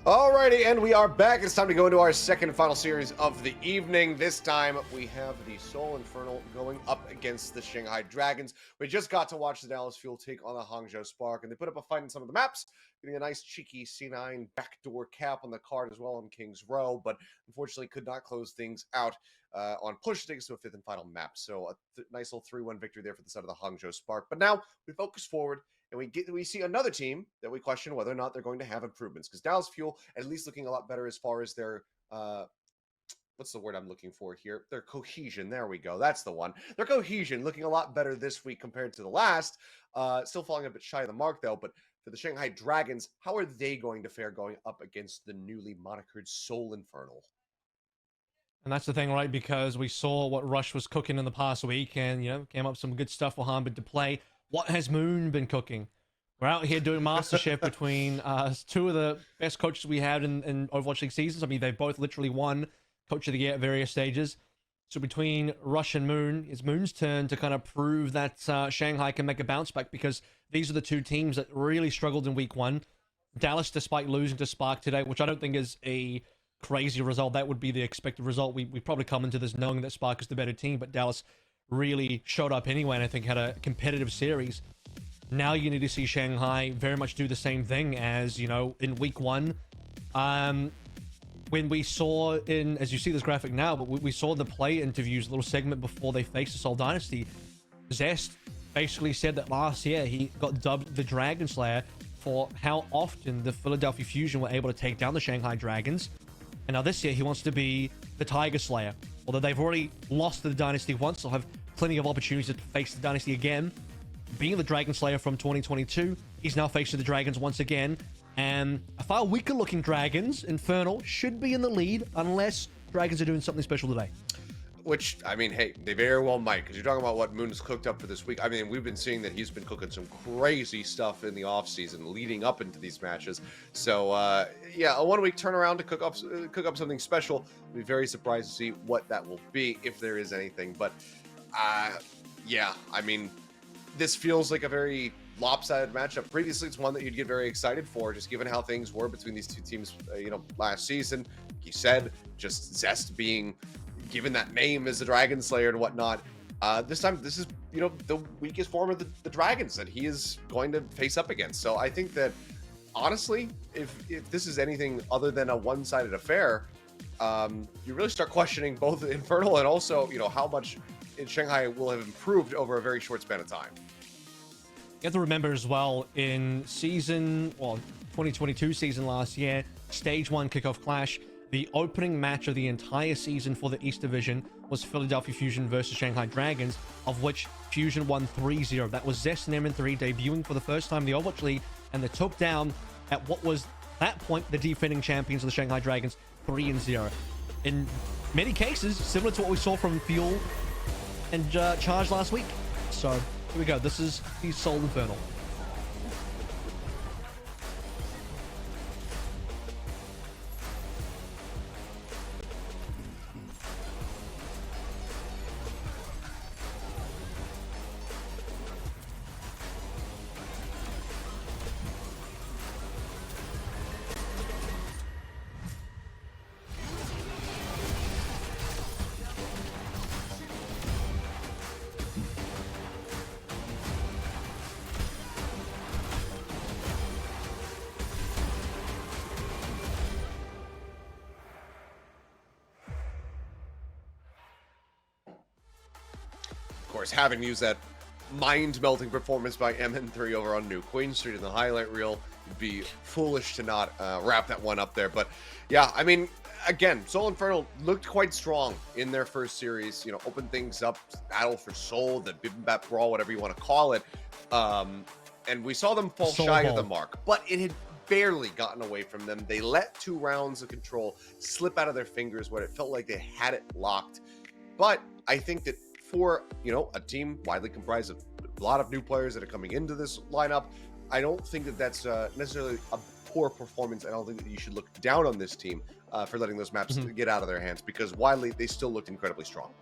Alrighty, and we are back. It's time to go into our second and final series of the evening. This time, we have the Seoul Infernal going up against the Shanghai Dragons. We just got to watch the Dallas Fuel take on the Hangzhou Spark, and they put up a fight in some of the maps, getting a nice cheeky C9 backdoor cap on the card as well on King's Row, but unfortunately could not close things out on push to take us to a fifth and final map. So a nice little 3-1 victory there for the side of the Hangzhou Spark. But now we focus forward, and we see another team that we question whether or not they're going to have improvements, because Dallas Fuel at least looking a lot better as far as their what's the word I'm looking for here? Their cohesion. There we go. That's the one. Their cohesion looking a lot better this week compared to the last. Still falling a bit shy of the mark though. But for the Shanghai Dragons, how are they going to fare going up against the newly monikered Seoul Infernal? And that's the thing, right? Because we saw what Rush was cooking in the past week, and came up some good stuff for Harvard to play. What has Moon been cooking? We're out here doing MasterChef between two of the best coaches we had in Overwatch League seasons. I mean, they've both literally won Coach of the Year at various stages. So between Rush and Moon, it's Moon's turn to kind of prove that Shanghai can make a bounce back, because these are the two teams that really struggled in week one. Dallas, despite losing to Spark today, which I don't think is a crazy result. That would be the expected result. We probably come into this knowing that Spark is the better team, but Dallas really showed up anyway, and I think had a competitive series. Now you need to see Shanghai very much do the same thing as, in week one. When we saw as you see this graphic now, but we saw the play interviews, a little segment before they faced the Seoul Dynasty. Zest basically said that last year he got dubbed the Dragon Slayer for how often the Philadelphia Fusion were able to take down the Shanghai Dragons. And now this year he wants to be the Tiger Slayer. Although they've already lost to the Dynasty once, they'll have plenty of opportunities to face the Dynasty again. Being the Dragon Slayer from 2022, he's now facing the Dragons once again. And a far weaker looking Dragons, Infernal, should be in the lead unless Dragons are doing something special today. Which, I mean, hey, they very well might, because you're talking about what Moon's cooked up for this week. I mean, we've been seeing that he's been cooking some crazy stuff in the offseason leading up into these matches. So, yeah, a 1 week turnaround to cook up something special. I'd be very surprised to see what that will be, if there is anything. But, yeah, I mean, this feels like a very lopsided matchup. Previously, it's one that you'd get very excited for, just given how things were between these two teams, last season. Like you said, just Zest being given that name as the Dragon Slayer and whatnot. This time, this is, the weakest form of the Dragons that he is going to face up against. So I think that, honestly, if this is anything other than a one-sided affair, you really start questioning both Infernal and also, how much Shanghai will have improved over a very short span of time. You have to remember as well, in 2022 season last year, Stage 1 Kickoff Clash, the opening match of the entire season for the East Division was Philadelphia Fusion versus Shanghai Dragons, of which Fusion won 3-0. That was Zest and MN3 debuting for the first time in the Overwatch League, and they took down, at what was that point, the defending champions of the Shanghai Dragons, 3-0. In many cases, similar to what we saw from Fuel and Charge last week. So, here we go. This is the Seoul Infernal. Of course, having used that mind-melting performance by MN3 over on New Queen Street in the highlight reel, you'd be foolish to not wrap that one up there. But yeah, I mean, again, Seoul Infernal looked quite strong in their first series, opened things up, battle for Seoul, the bibimbap brawl, whatever you want to call it. And we saw them fall shy of the mark, but it had barely gotten away from them. They let 2 rounds of control slip out of their fingers where it felt like they had it locked. But I think that for, a team widely comprised of a lot of new players that are coming into this lineup, I don't think that that's necessarily a poor performance. I don't think that you should look down on this team for letting those maps get out of their hands, because widely they still looked incredibly strong.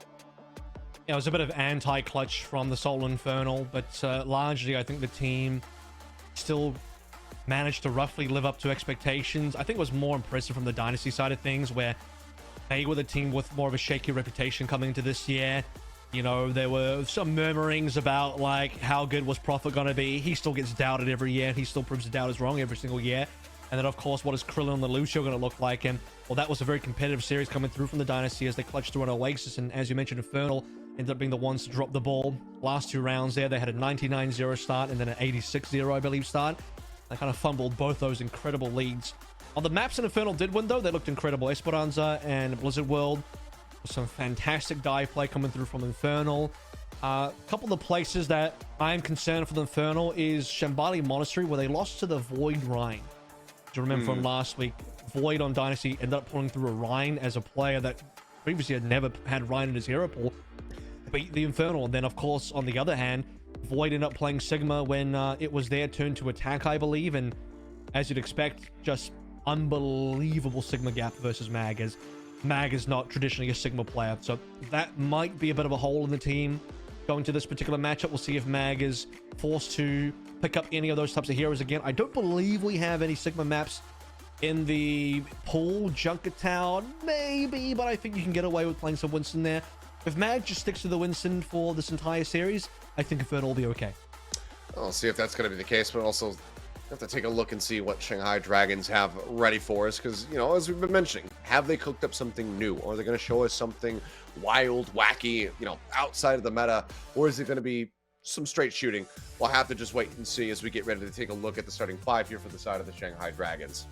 Yeah, it was a bit of anti-clutch from the Seoul Infernal, but largely I think the team still managed to roughly live up to expectations. I think it was more impressive from the Dynasty side of things, where they were the team with more of a shaky reputation coming into this year. You know, there were some murmurings about, like, how good was Prophet going to be. He still gets doubted every year, and he still proves the doubters wrong every single year. And then, of course, what is Krillin and the Lucio going to look like? And, well, that was a very competitive series coming through from the Dynasty as they clutched through an Oasis. And as you mentioned, Infernal ended up being the ones to drop the ball. Last 2 rounds there, they had a 99-0 start and then an 86-0, I believe, start. They kind of fumbled both those incredible leads. On the maps that Infernal did win, though, they looked incredible. Esperanza and Blizzard World. Some fantastic dive play coming through from Infernal. A couple of the places that I'm concerned for the Infernal is Shambali Monastery, where they lost to the Void Rhine. Do you remember from last week? Void on Dynasty ended up pulling through a Rhine as a player that previously had never had Rhine in his hero pool. Beat the Infernal. And then, of course, on the other hand, Void ended up playing Sigma when it was their turn to attack, I believe. And as you'd expect, just unbelievable Sigma gap versus Mag, as Mag is not traditionally a Sigma player. So that might be a bit of a hole in the team going to this particular matchup. We'll see if Mag is forced to pick up any of those types of heroes again. I don't believe we have any Sigma maps in the pool. Junkertown, maybe, but I think you can get away with playing some Winston there. If Mag just sticks to the Winston for this entire series, I think Infernal will be okay. I'll see if that's going to be the case, but also have to take a look and see what Shanghai Dragons have ready for us, because, you know, as we've been mentioning, have they cooked up something new, or are they going to show us something wild, wacky, you know, outside of the meta, or is it going to be some straight shooting? We'll have to just wait and see as we get ready to take a look at the starting 5 here for the side of the Shanghai Dragons.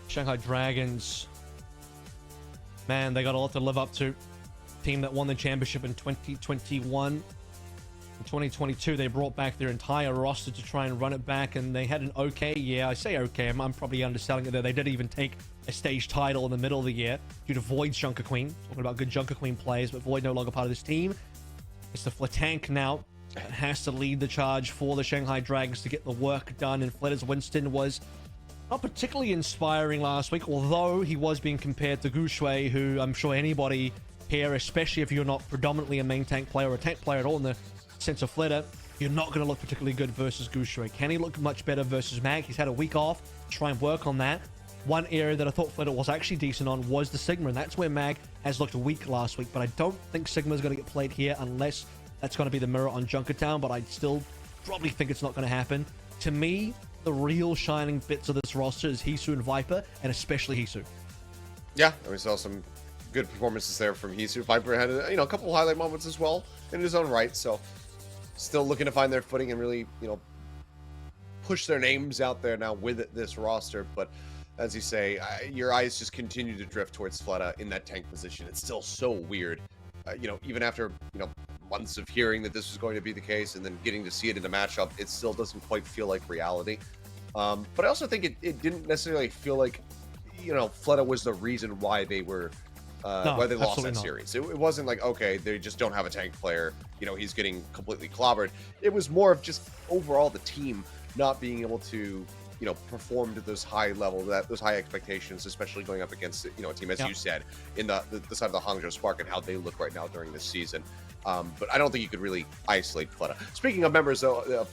Shanghai Dragons, man, they got a lot to live up to. Team that won the championship in 2021. In 2022, they brought back their entire roster to try and run it back, and they had an okay year. I say okay, I'm probably underselling it there. They did even take a stage title in the middle of the year due to Void's Junker Queen. Talking about good Junker Queen players, but Void no longer part of this team. It's the Flatank now that has to lead the charge for the Shanghai Dragons to get the work done, and Flitter's Winston was not particularly inspiring last week, although he was being compared to Gushui, who I'm sure anybody here, especially if you're not predominantly a main tank player or a tank player at all in the sense of Flitter, you're not going to look particularly good versus Gushui. Can he look much better versus Mag? He's had a week off to try and work on that. One area that I thought Flitter was actually decent on was the Sigma, and that's where Mag has looked weak last week, but I don't think Sigma is going to get played here unless that's going to be the mirror on Junkertown, but I still probably think it's not going to happen. To me, the real shining bits of this roster is Hisu and Viper, and especially Hisu. Yeah, we saw some good performances there from Hisu. Viper had a couple of highlight moments as well in his own right, so still looking to find their footing and really, push their names out there now with this roster. But as you say, your eyes just continue to drift towards Fleta in that tank position. It's still so weird, even after, months of hearing that this was going to be the case and then getting to see it in a matchup, it still doesn't quite feel like reality. But I also think it didn't necessarily feel like, Fleta was the reason why they were why they lost that series. It wasn't like, okay, they just don't have a tank player, he's getting completely clobbered. It was more of just overall the team not being able to, perform to those high levels, those high expectations, especially going up against, a team, as you said, in the side of the Hangzhou Spark and how they look right now during this season. But I don't think you could really isolate Fleta. Speaking of members, though,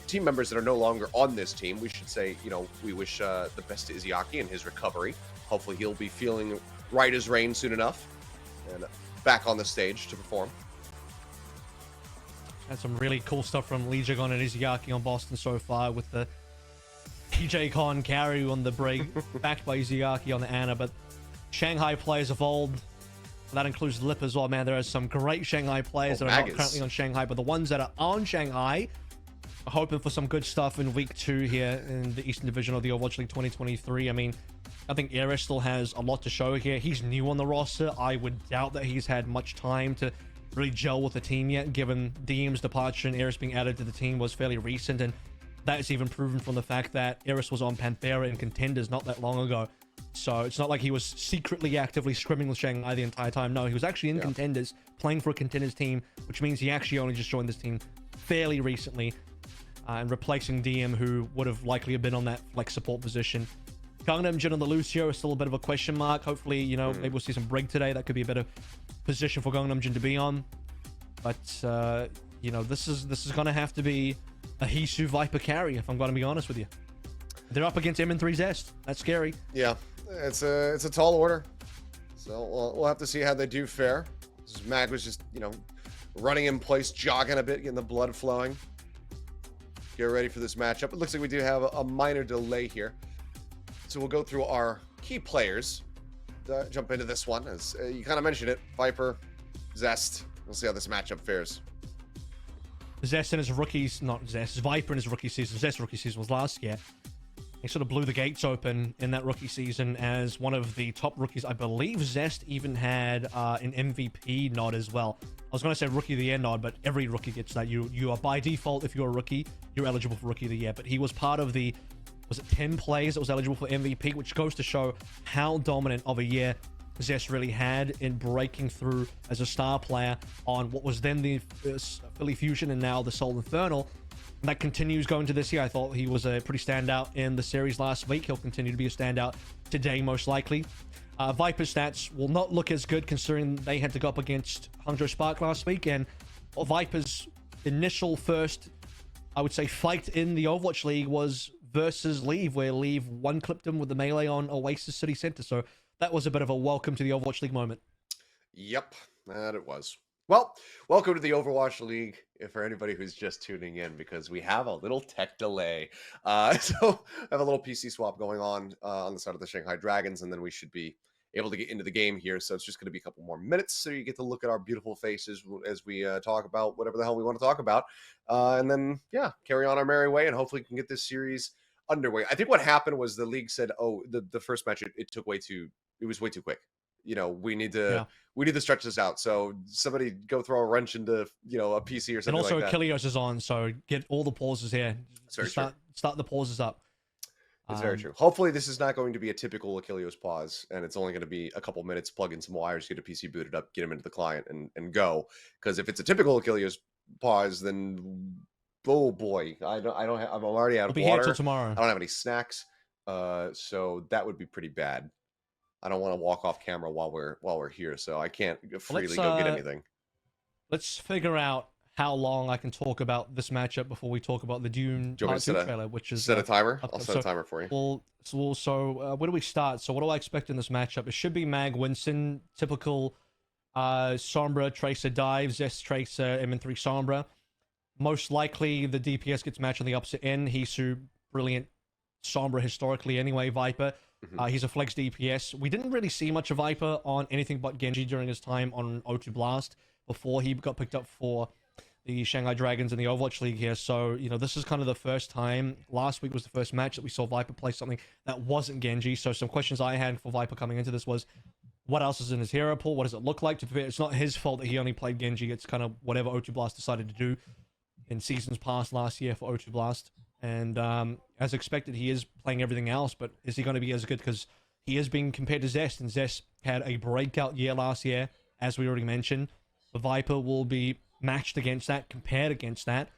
team members that are no longer on this team, we should say, we wish the best to Izayaki in his recovery. Hopefully he'll be feeling right as rain soon enough and back on the stage to perform. Had some really cool stuff from Lee Jagon and Izayaki on Boston so far, with the PJ Con carry on the break, backed by Izayaki on the Ana. But Shanghai players evolved. That includes Lip as well, man. There are some great Shanghai players that are not currently on Shanghai, but the ones that are on Shanghai are hoping for some good stuff in week 2 here in the Eastern Division of the Overwatch League 2023. I mean, I think Eris still has a lot to show here. He's new on the roster. I would doubt that he's had much time to really gel with the team yet, given DM's departure and Eris being added to the team was fairly recent, and that's even proven from the fact that Eris was on Panthera and Contenders not that long ago. So it's not like he was secretly actively scrimming with Shanghai the entire time. No, he was actually in Contenders, playing for a Contenders team, which means he actually only just joined this team fairly recently, and replacing DM, who would have likely been on that flex support position. Gangnam Jin and the Lucio is still a bit of a question mark. Hopefully, maybe we'll see some Brig today. That could be a better position for Gangnam Jin to be on. But, this is going to have to be a Hisu Viper carry, if I'm going to be honest with you. They're up against M3 Zest. That's scary. Yeah, it's a tall order. So we'll have to see how they do fare. Mag was just, running in place, jogging a bit, getting the blood flowing. Get ready for this matchup. It looks like we do have a minor delay here. So we'll go through our key players. Jump into this one. As you kind of mentioned it, Viper, Zest. We'll see how this matchup fares. Zest in his rookies, not Zest, Viper in his rookie season. Zest's rookie season was last year. He sort of blew the gates open in that rookie season as one of the top rookies. I believe Zest even had an MVP nod as well. I was going to say Rookie of the Year nod, but every rookie gets that. You are by default, if you're a rookie, you're eligible for Rookie of the Year. But he was part of the, was it 10 players that was eligible for MVP, which goes to show how dominant of a year Zest really had in breaking through as a star player on what was then the Philly Fusion and now the Seoul Infernal. And that continues going to this year. I thought he was a pretty standout in the series last week. He'll continue to be a standout today, most likely. Viper's stats will not look as good considering they had to go up against Hangzhou Spark last week. And Viper's initial first, I would say, fight in the Overwatch League was versus Leave, where Leave one-clipped him with the melee on Oasis City Center. So that was a bit of a welcome to the Overwatch League moment. Yep, that it was. Well, welcome to the Overwatch League, for anybody who's just tuning in, because we have a little tech delay. So I have a little PC swap going on the side of the Shanghai Dragons, and then we should be able to get into the game here. So it's just going to be a couple more minutes, so you get to look at our beautiful faces as we talk about whatever the hell we want to talk about. And then, yeah, carry on our merry way, and hopefully we can get this series underway. I think what happened was the league said, oh, the first match, it was way too quick. We need to stretch this out. So somebody go throw a wrench into, a PC or something. And also like that. Achilleos is on, so get all the pauses here. Start the pauses up. It's very true. Hopefully this is not going to be a typical Achilleos pause, and it's only going to be a couple minutes, plug in some wires, get a PC booted up, get him into the client, and go. Because if it's a typical Achilleos pause, then oh boy, I'm already out of water. I'll be here till tomorrow. I don't have any snacks, so that would be pretty bad. I don't want to walk off camera while we're here, so I can't freely go get anything. Let's figure out how long I can talk about this matchup before we talk about the Dune Part 2 trailer, which is... Set a timer? I'll set a timer for you. So where do we start? So what do I expect in this matchup? It should be Mag Winston, typical Sombra, Tracer dive, Zest Tracer, M3 Sombra. Most likely the DPS gets matched on the opposite end. Hisu, brilliant Sombra historically anyway, Viper. He's a flex DPS. We didn't really see much of Viper on anything but Genji during his time on O2 Blast before he got picked up for the Shanghai Dragons in the Overwatch League here. So, this is kind of the first time. Last week was the first match that we saw Viper play something that wasn't Genji. So some questions I had for Viper coming into this was, what else is in his hero pool? What does it look like? It's not his fault that he only played Genji. It's kind of whatever O2 Blast decided to do in seasons past last year for O2 Blast. And as expected, he is playing everything else, but is he going to be as good? Because he is being compared to Zest, and Zest had a breakout year last year, as we already mentioned. The Viper will be matched against that, compared against that.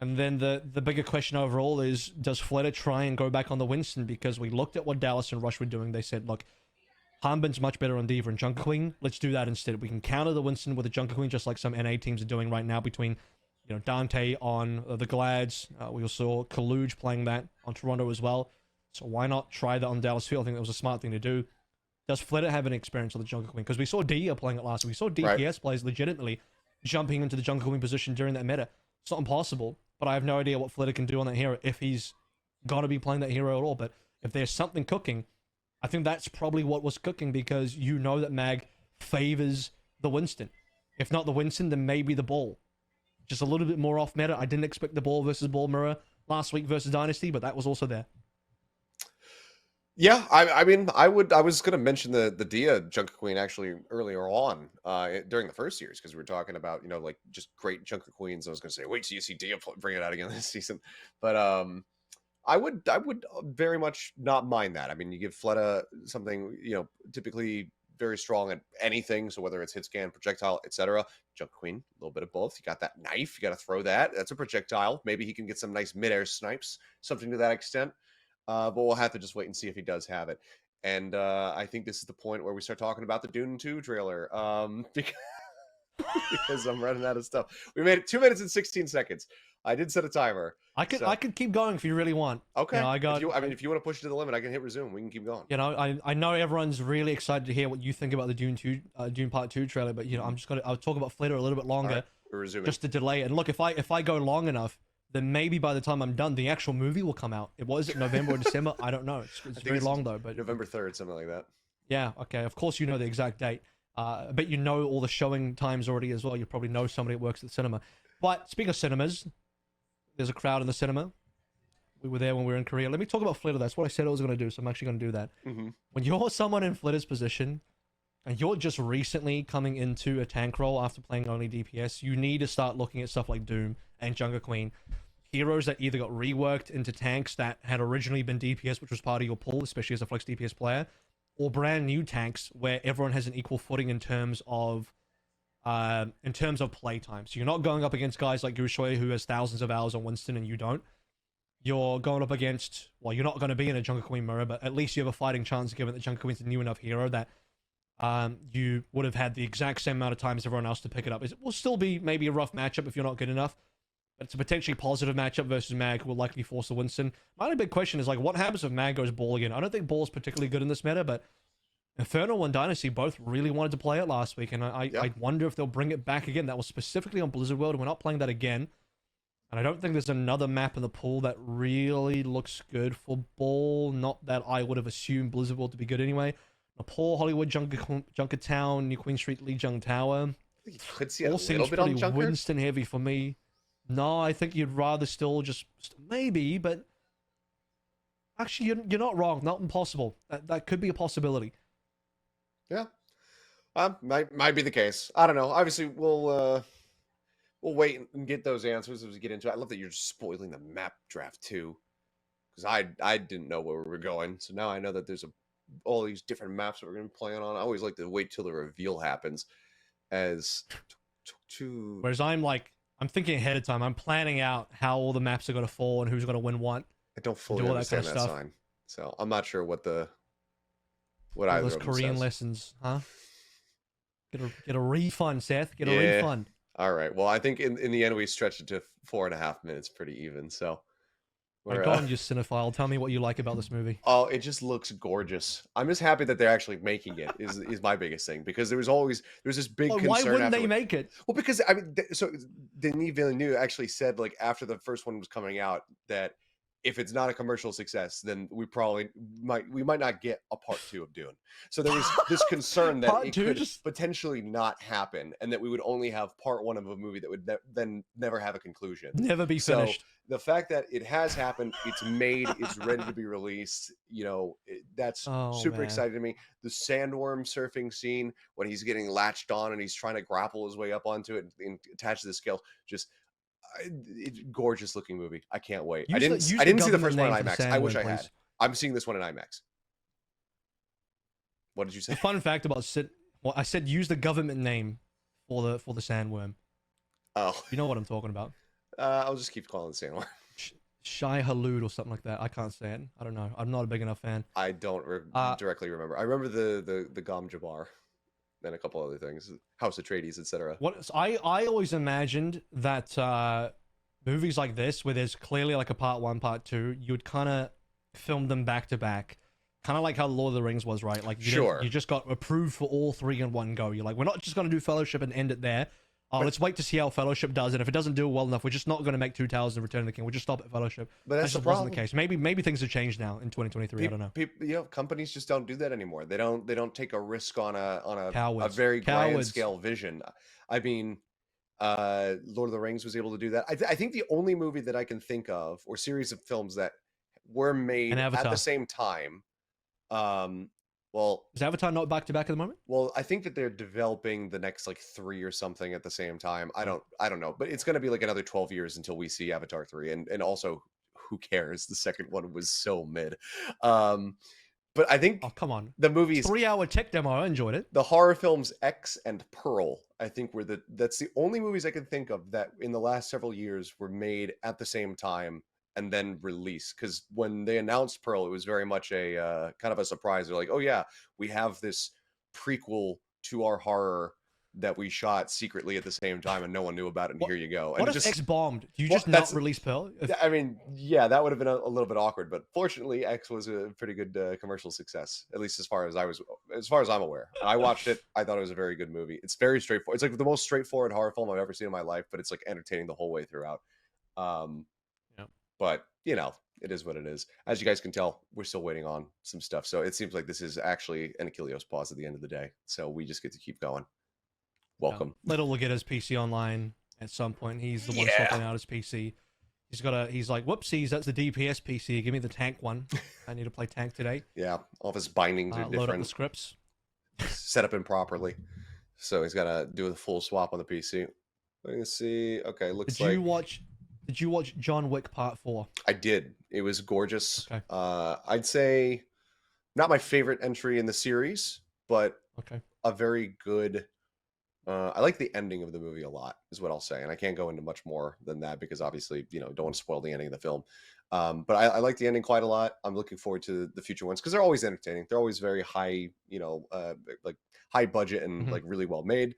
And then the bigger question overall is, does Fleta try and go back on the Winston? Because we looked at what Dallas and Rush were doing. They said, look, Hanbin's much better on Diva and Junker Queen. Let's do that instead. We can counter the Winston with a Junker Queen, just like some NA teams are doing right now between Dante on the Glads. We also saw Kaluge playing that on Toronto as well. So why not try that on Dallas Field? I think that was a smart thing to do. Does Fleta have an experience with the Junker Queen? Because we saw Dia playing it last week. We saw DPS players legitimately jumping into the Junker Queen position during that meta. It's not impossible, but I have no idea what Fleta can do on that hero if he's got to be playing that hero at all. But if there's something cooking, I think that's probably what was cooking, because that Mag favors the Winston. If not the Winston, then maybe the Ball. Just a little bit more off meta. I didn't expect the Ball versus Ball mirror last week versus Dynasty, but that was also there. Yeah, I mean, I was going to mention the Dia Junker Queen actually earlier on during the first series, because we were talking about, just great Junker Queens. I was going to say, wait till you see Dia bring it out again this season. But I would very much not mind that. I mean, you give Fleta something, typically very strong at anything. So whether it's hit scan, projectile, etc. Junker Queen, a little bit of both. You got that knife, you got to throw that. That's a projectile. Maybe he can get some nice midair snipes, something to that extent. But we'll have to just wait and see if he does have it. And I think this is the point where we start talking about the Dune 2 trailer. Because I'm running out of stuff. We made it 2 minutes and 16 seconds. I did set a timer. I could So, keep going if you really want. okay. You know, I got. If you want to push it to the limit, I can hit resume. We can keep going. You know, I know everyone's really excited to hear what you think about the Dune Part 2 trailer, but you know, I'll talk about Flitter a little bit longer. Right, we're resuming. Just to delay it. And look, if I go long enough, then maybe by the time I'm done, the actual movie will come out. It was November or December. I don't know. It's very long though. But November 3rd, something like that. yeah, okay. Of course, you know the exact date. But you know all the showing times already as well. You probably know somebody that works at the cinema. But speaking of cinemas, there's a crowd in the cinema. We were there when we were in Korea. Let me talk about Flitter. That's what I said I was going to do, so I'm actually going to do that. When you're someone in Flitter's position, and you're just recently coming into a tank role after playing only DPS, you need to start looking at stuff like Doom and Junker Queen. Heroes that either got reworked into tanks that had originally been DPS, which was part of your pool, especially as a flex DPS player, or brand new tanks where everyone has an equal footing in terms of play time. So you're not going up against guys like Gushoy who has thousands of hours on Winston and you don't. You're going up against, well, you're not going to be in a Junker Queen mirror, but at least you have a fighting chance given that Junker Queen's a new enough hero that you would have had the exact same amount of time as everyone else to pick it up. It will still be maybe a rough matchup if you're not good enough, but it's a potentially positive matchup versus Mag, who will likely force the Winston. My only big question is, like, what happens if Mag goes Ball again? I don't think Ball's particularly good in this meta, but Infernal and Dynasty both really wanted to play it last week, and I wonder if they'll bring it back again. That was specifically on Blizzard World, and we're not playing that again. And I don't think there's another map in the pool that really looks good for Ball. Not that I would have assumed Blizzard World to be good anyway. Nepal, Hollywood, Junkertown, New Queen Street, Lijiang Tower. You could see a All little seems bit on pretty Junker. Winston heavy for me. No, I think you'd rather still just maybe, but actually you're not wrong. Not impossible. That could be a possibility. Yeah, might be the case. I don't know. Obviously, we'll wait and get those answers as we get into it. I love that you're just spoiling the map draft too, because I didn't know where we were going, so now I know that there's all these different maps that we're going to be playing on. I always like to wait till the reveal happens, as to. Whereas I'm thinking ahead of time. I'm planning out how all the maps are going to fall and who's going to win what. I don't fully all understand that that kind of sign, so I'm not sure what either those of them Korean says. lessons, huh? Get a refund, Seth. Get a refund. All right. Well, I think in the end we stretched it to 4.5 minutes, pretty even. So, Go on, you cinephile. Tell me what you like about this movie. Oh, it just looks gorgeous. I'm just happy that they're actually making it. Is my biggest thing, because there's this big concern. Why wouldn't they afterward. make it? Well, because I mean, so Denis Villeneuve actually said, like, after the first one was coming out, that if it's not a commercial success, then we might not get a part 2 of Dune. So there was this concern that it could potentially not happen, and that we would only have part 1 of a movie that would then never have a conclusion, never be finished. The fact that it has happened, it's made, it's ready to be released, that's super exciting to me. The sandworm surfing scene when he's getting latched on and he's trying to grapple his way up onto it and attach to the scale, just gorgeous looking movie. I can't wait. I didn't see the first one in IMAX. I wish I had. I'm seeing this one in IMAX. What did you say? The fun fact about I said use the government name for the sandworm. Oh, you know what I'm talking about. I'll just keep calling it sandworm. Shai Halud or something like that. I can't say it. I don't know. I'm not a big enough fan. I don't directly remember. I remember the Gom Jabbar and a couple other things, House Atreides, etc. I always imagined that movies like this, where there's clearly like a part 1, part 2, you'd kind of film them back to back, kind of like how Lord of the Rings was, right? Like you just got approved for all 3 in one go. You're like, we're not just going to do Fellowship and end it there. Let's wait to see how Fellowship does, and if it doesn't do well enough, we're just not going to make 2 Towers and Return of the King. We'll just stop at Fellowship. But that's the problem. Wasn't the case. Maybe things have changed now in 2023. I don't know. Companies just don't do that anymore. They don't take a risk on a very grand scale vision. I mean, Lord of the Rings was able to do that. I think the only movie that I can think of, or series of films that were made at the same time, well, is Avatar not back to back at the moment? Well, I think that they're developing the next 3 or something at the same time. I don't know, but it's going to be like another 12 years until we see Avatar 3, and also, who cares? The second one was so mid. But I think, come on, the movies, 3-hour tech demo, I enjoyed it. The horror films X and Pearl, I think that's the only movies I can think of that in the last several years were made at the same time and then released. Because when they announced Pearl, it was very much a kind of a surprise. They're like, oh yeah, we have this prequel to our horror that we shot secretly at the same time and no one knew about it, and here you go. And What it if just X bombed? Do you well, just not release Pearl? I mean, yeah, that would have been a little bit awkward, but fortunately, X was a pretty good commercial success, at least as far as I'm aware. I watched it. I thought it was a very good movie. It's very straightforward. It's like the most straightforward horror film I've ever seen in my life, but it's like entertaining the whole way throughout. Yeah. But you know, it is what it is. As you guys can tell, we're still waiting on some stuff. So it seems like this is actually an Achilles pause at the end of the day. So we just get to keep going. Welcome. Little will get his PC online at some point. He's the one Yeah. swapping out his PC. He's like, whoopsies, that's the DPS PC. Give me the tank one. I need to play tank today. Yeah, all of his bindings are Load up the different, scripts. set up improperly. So he's got to do the full swap on the PC. Let's see. Okay, looks Did you watch John Wick Part 4? I did. It was gorgeous. Okay. I'd say not my favorite entry in the series, but Okay. a very good. I like the ending of the movie a lot, is what I'll say, and I can't go into much more than that because obviously, don't want to spoil the ending of the film. But I like the ending quite a lot. I'm looking forward to the future ones because they're always entertaining. They're always very high, like high budget and like really well made.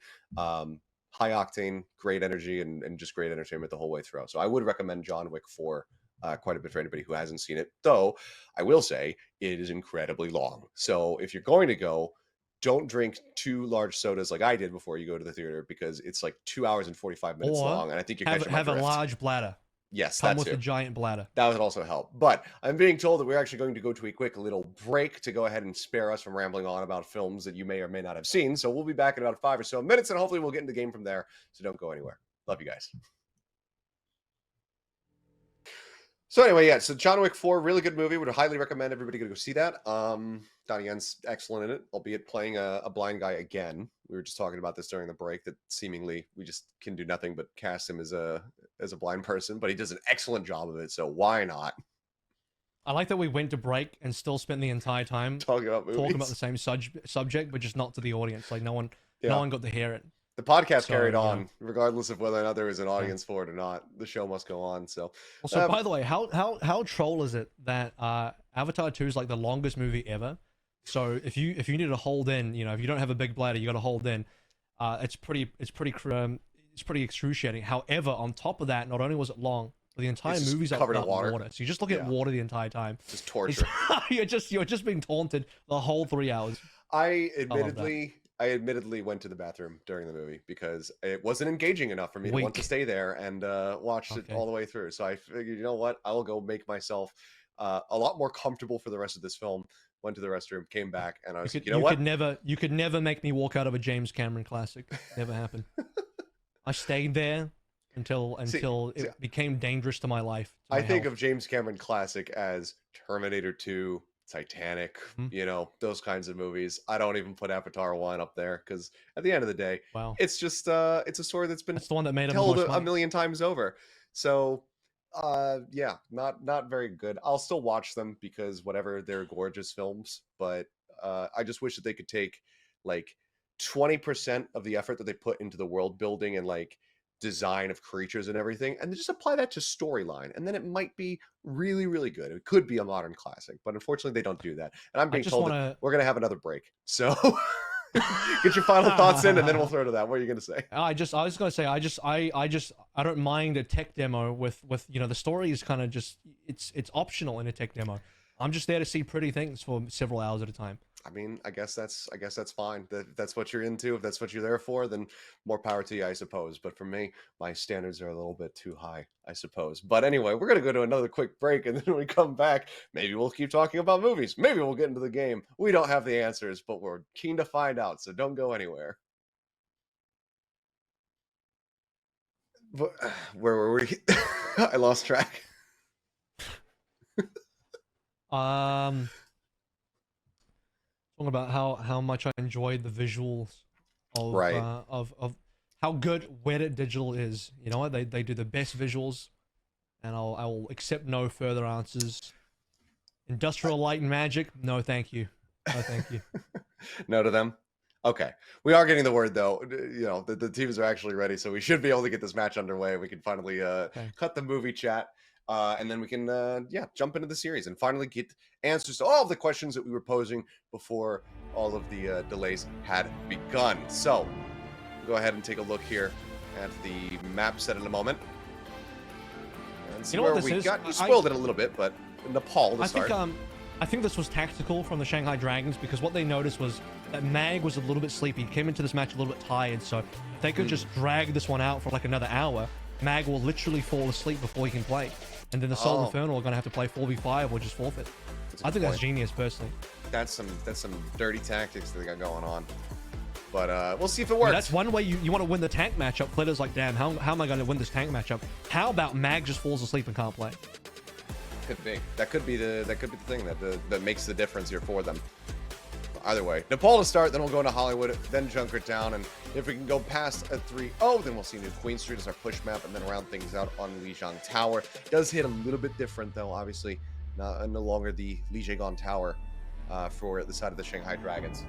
High octane, great energy, and just great entertainment the whole way through. So I would recommend John Wick 4 quite a bit for anybody who hasn't seen it. Though I will say it is incredibly long. So if you're going to go, don't drink 2 large sodas like I did before you go to the theater because it's like 2 hours and 45 minutes Or long, and I think you're catching my have a drift. large bladder. Yes, Come that's with a giant bladder. that would also help. But I'm being told that we're actually going to go to a quick little break to go ahead and spare us from rambling on about films that you may or may not have seen. So we'll be back in about 5 or so minutes, and hopefully we'll get into the game from there. So don't go anywhere. Love you guys. So anyway, yeah, so John Wick 4, really good movie. Would highly recommend everybody go see that. Donnie Yen's excellent in it, albeit playing a blind guy again. We were just talking about this during the break, that seemingly we just can do nothing but cast him as a blind person, but he does an excellent job of it, so why not? I like that we went to break and still spent the entire time Talking about movies. the same subject, but just not to the audience. Like no one got to hear it. The podcast So, carried on, regardless of whether or not there was an audience for it or not. The show must go on. So, Also, by the way, how troll is it that Avatar 2 is like the longest movie ever? So if you need to hold in, if you don't have a big bladder, you got to hold in. It's pretty excruciating. However, on top of that, not only was it long, but the entire movie's covered in about water. So you just look at water the entire time. Just torture. You're just being taunted the whole 3 hours. I admittedly went to the bathroom during the movie because it wasn't engaging enough for me to want to stay there and watch it all the way through. So I figured, you know what? I will go make myself a lot more comfortable for the rest of this film. Went to the restroom, came back, and I was like, you know what? You could never make me walk out of a James Cameron classic. Never happened. I stayed there until it became dangerous to my life. I think of James Cameron classic as Terminator 2, Titanic, those kinds of movies. I don't even put Avatar 1 up there because at the end of the day, it's just it's a story that's been the one that made told a million times over. So not very good. I'll still watch them because whatever, they're gorgeous films, but I just wish that they could take like 20% of the effort that they put into the world building and like design of creatures and everything, and just apply that to story-line, and then it might be really, really good. It could be a modern classic, but unfortunately they don't do that. And I'm being told that we're gonna have another break. So get your final thoughts in, and then we'll throw to that. What are you gonna say? I was gonna say I don't mind a tech demo with the story is kind of just it's optional in a tech demo. I'm just there to see pretty things for several hours at a time. I mean, I guess that's fine. That's what you're into. If that's what you're there for, then more power to you, I suppose. But for me, my standards are a little bit too high, I suppose. But anyway, we're gonna go to another quick break, and then when we come back, maybe we'll keep talking about movies. Maybe we'll get into the game. We don't have the answers, but we're keen to find out. So don't go anywhere. But, where were we? I lost track. Talking about how much I enjoyed the visuals of how good Reddit Digital is. You know what? They do the best visuals, and I will accept no further answers. Industrial Light and Magic, no thank you. No thank you. No to them. Okay, we are getting the word though. The teams are actually ready, so we should be able to get this match underway. We can finally cut the movie chat. And then we can, jump into the series and finally get answers to all of the questions that we were posing before all of the delays had begun. So, we'll go ahead and take a look here at the map set in a moment. And see where we got. You spoiled it a little bit, but Nepal to start. I think this was tactical from the Shanghai Dragons, because what they noticed was that Mag was a little bit sleepy. He came into this match a little bit tired, so if they could just drag this one out for like another hour, Mag will literally fall asleep before he can play. And then the Seoul Infernal are going to have to play 4v5 or just forfeit. I think that's genius, personally. That's some dirty tactics that they got going on. But we'll see if it works. That's one way you want to win the tank matchup. Flitter's like, damn, how am I going to win this tank matchup? How about Mag just falls asleep and can't play? Could be. That could be the thing that makes the difference here for them. Either way, Nepal to start, then we'll go into Hollywood, then Junkertown, and if we can go past a 3-0, then we'll see New Queen Street as our push map, and then round things out on Lijiang Tower. Does hit a little bit different, though, obviously, no longer the Lijiang Tower for the side of the Shanghai Dragons.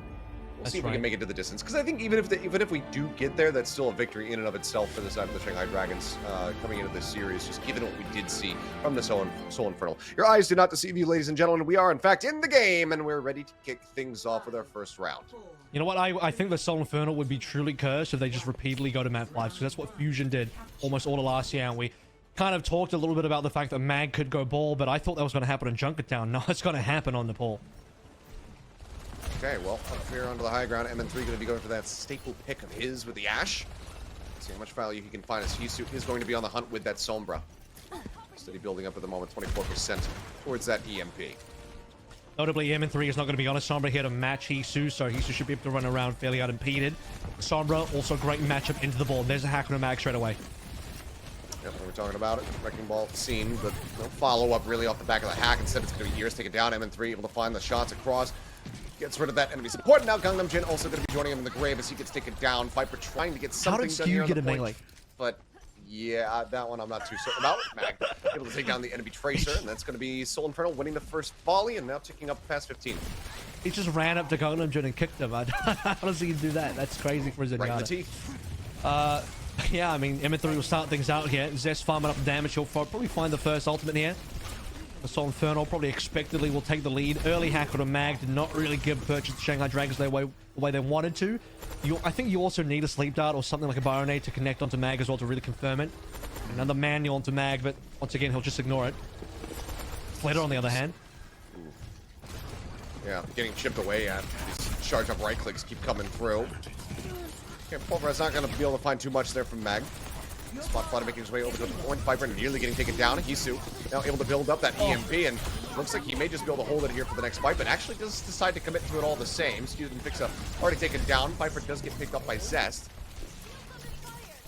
We'll see if we can make it to the distance, because I think even if we do get there, that's still a victory in and of itself for the side of the Shanghai Dragons coming into this series, just given what we did see from the Seoul Infernal. Your eyes do not deceive you, ladies and gentlemen. We are, in fact, in the game, and we're ready to kick things off with our first round. You know what? I think the Seoul Infernal would be truly cursed if they just repeatedly go to map 5, because that's what Fusion did almost all of last year, and we kind of talked a little bit about the fact that Mag could go ball, but I thought that was going to happen in Junkertown. No, it's going to happen on Nepal. Okay, well, up here onto the high ground, MN3 going to be going for that staple pick of his with the Ash. Let's see how much value he can find, as Hisu is going to be on the hunt with that Sombra. Steady building up at the moment, 24% towards that EMP. Notably, MN3 is not going to be on a Sombra here to match Hisu, so Hisu should be able to run around fairly unimpeded. Sombra, also a great matchup into the ball. There's a hack on a mag straight away. Yep, we're talking about it. Wrecking Ball seen, but no follow-up really off the back of the hack. Instead, it's going to be Years taken down. MN3 able to find the shots across. Gets rid of that enemy support. Now Gangnam Jin also going to be joining him in the grave as he gets taken down. Viper trying to get something done here on the point. Melee? But yeah, that one I'm not too certain about. Mag able to take down the enemy Tracer, and that's going to be Seoul Infernal winning the first volley and now ticking up past 15. He just ran up to Gangnam Jin and kicked him. How does he do that? That's crazy for Zenyatta. Right in the teeth. Yeah, I mean, MN3 will start things out here. Zest farming up damage. He'll probably find the first ultimate here. The Seoul Infernal probably expectedly will take the lead. Early hack on a mag did not really give purchase the Shanghai Dragons the way they wanted to. I think you also need a sleep dart or something like a Baronade to connect onto mag as well to really confirm it. Another manual onto mag, but once again, he'll just ignore it. Flitter, on the other hand. Yeah, getting chipped away at. These charge up right clicks keep coming through. Okay, Pulver's not going to be able to find too much there from mag. Spot Flutter making his way over to the point. Viper nearly getting taken down. Hisu now able to build up that EMP, and looks like he may just be able to hold it here for the next fight, but actually does decide to commit to it all the same. Student picks up, already taken down. Viper does get picked up by Zest.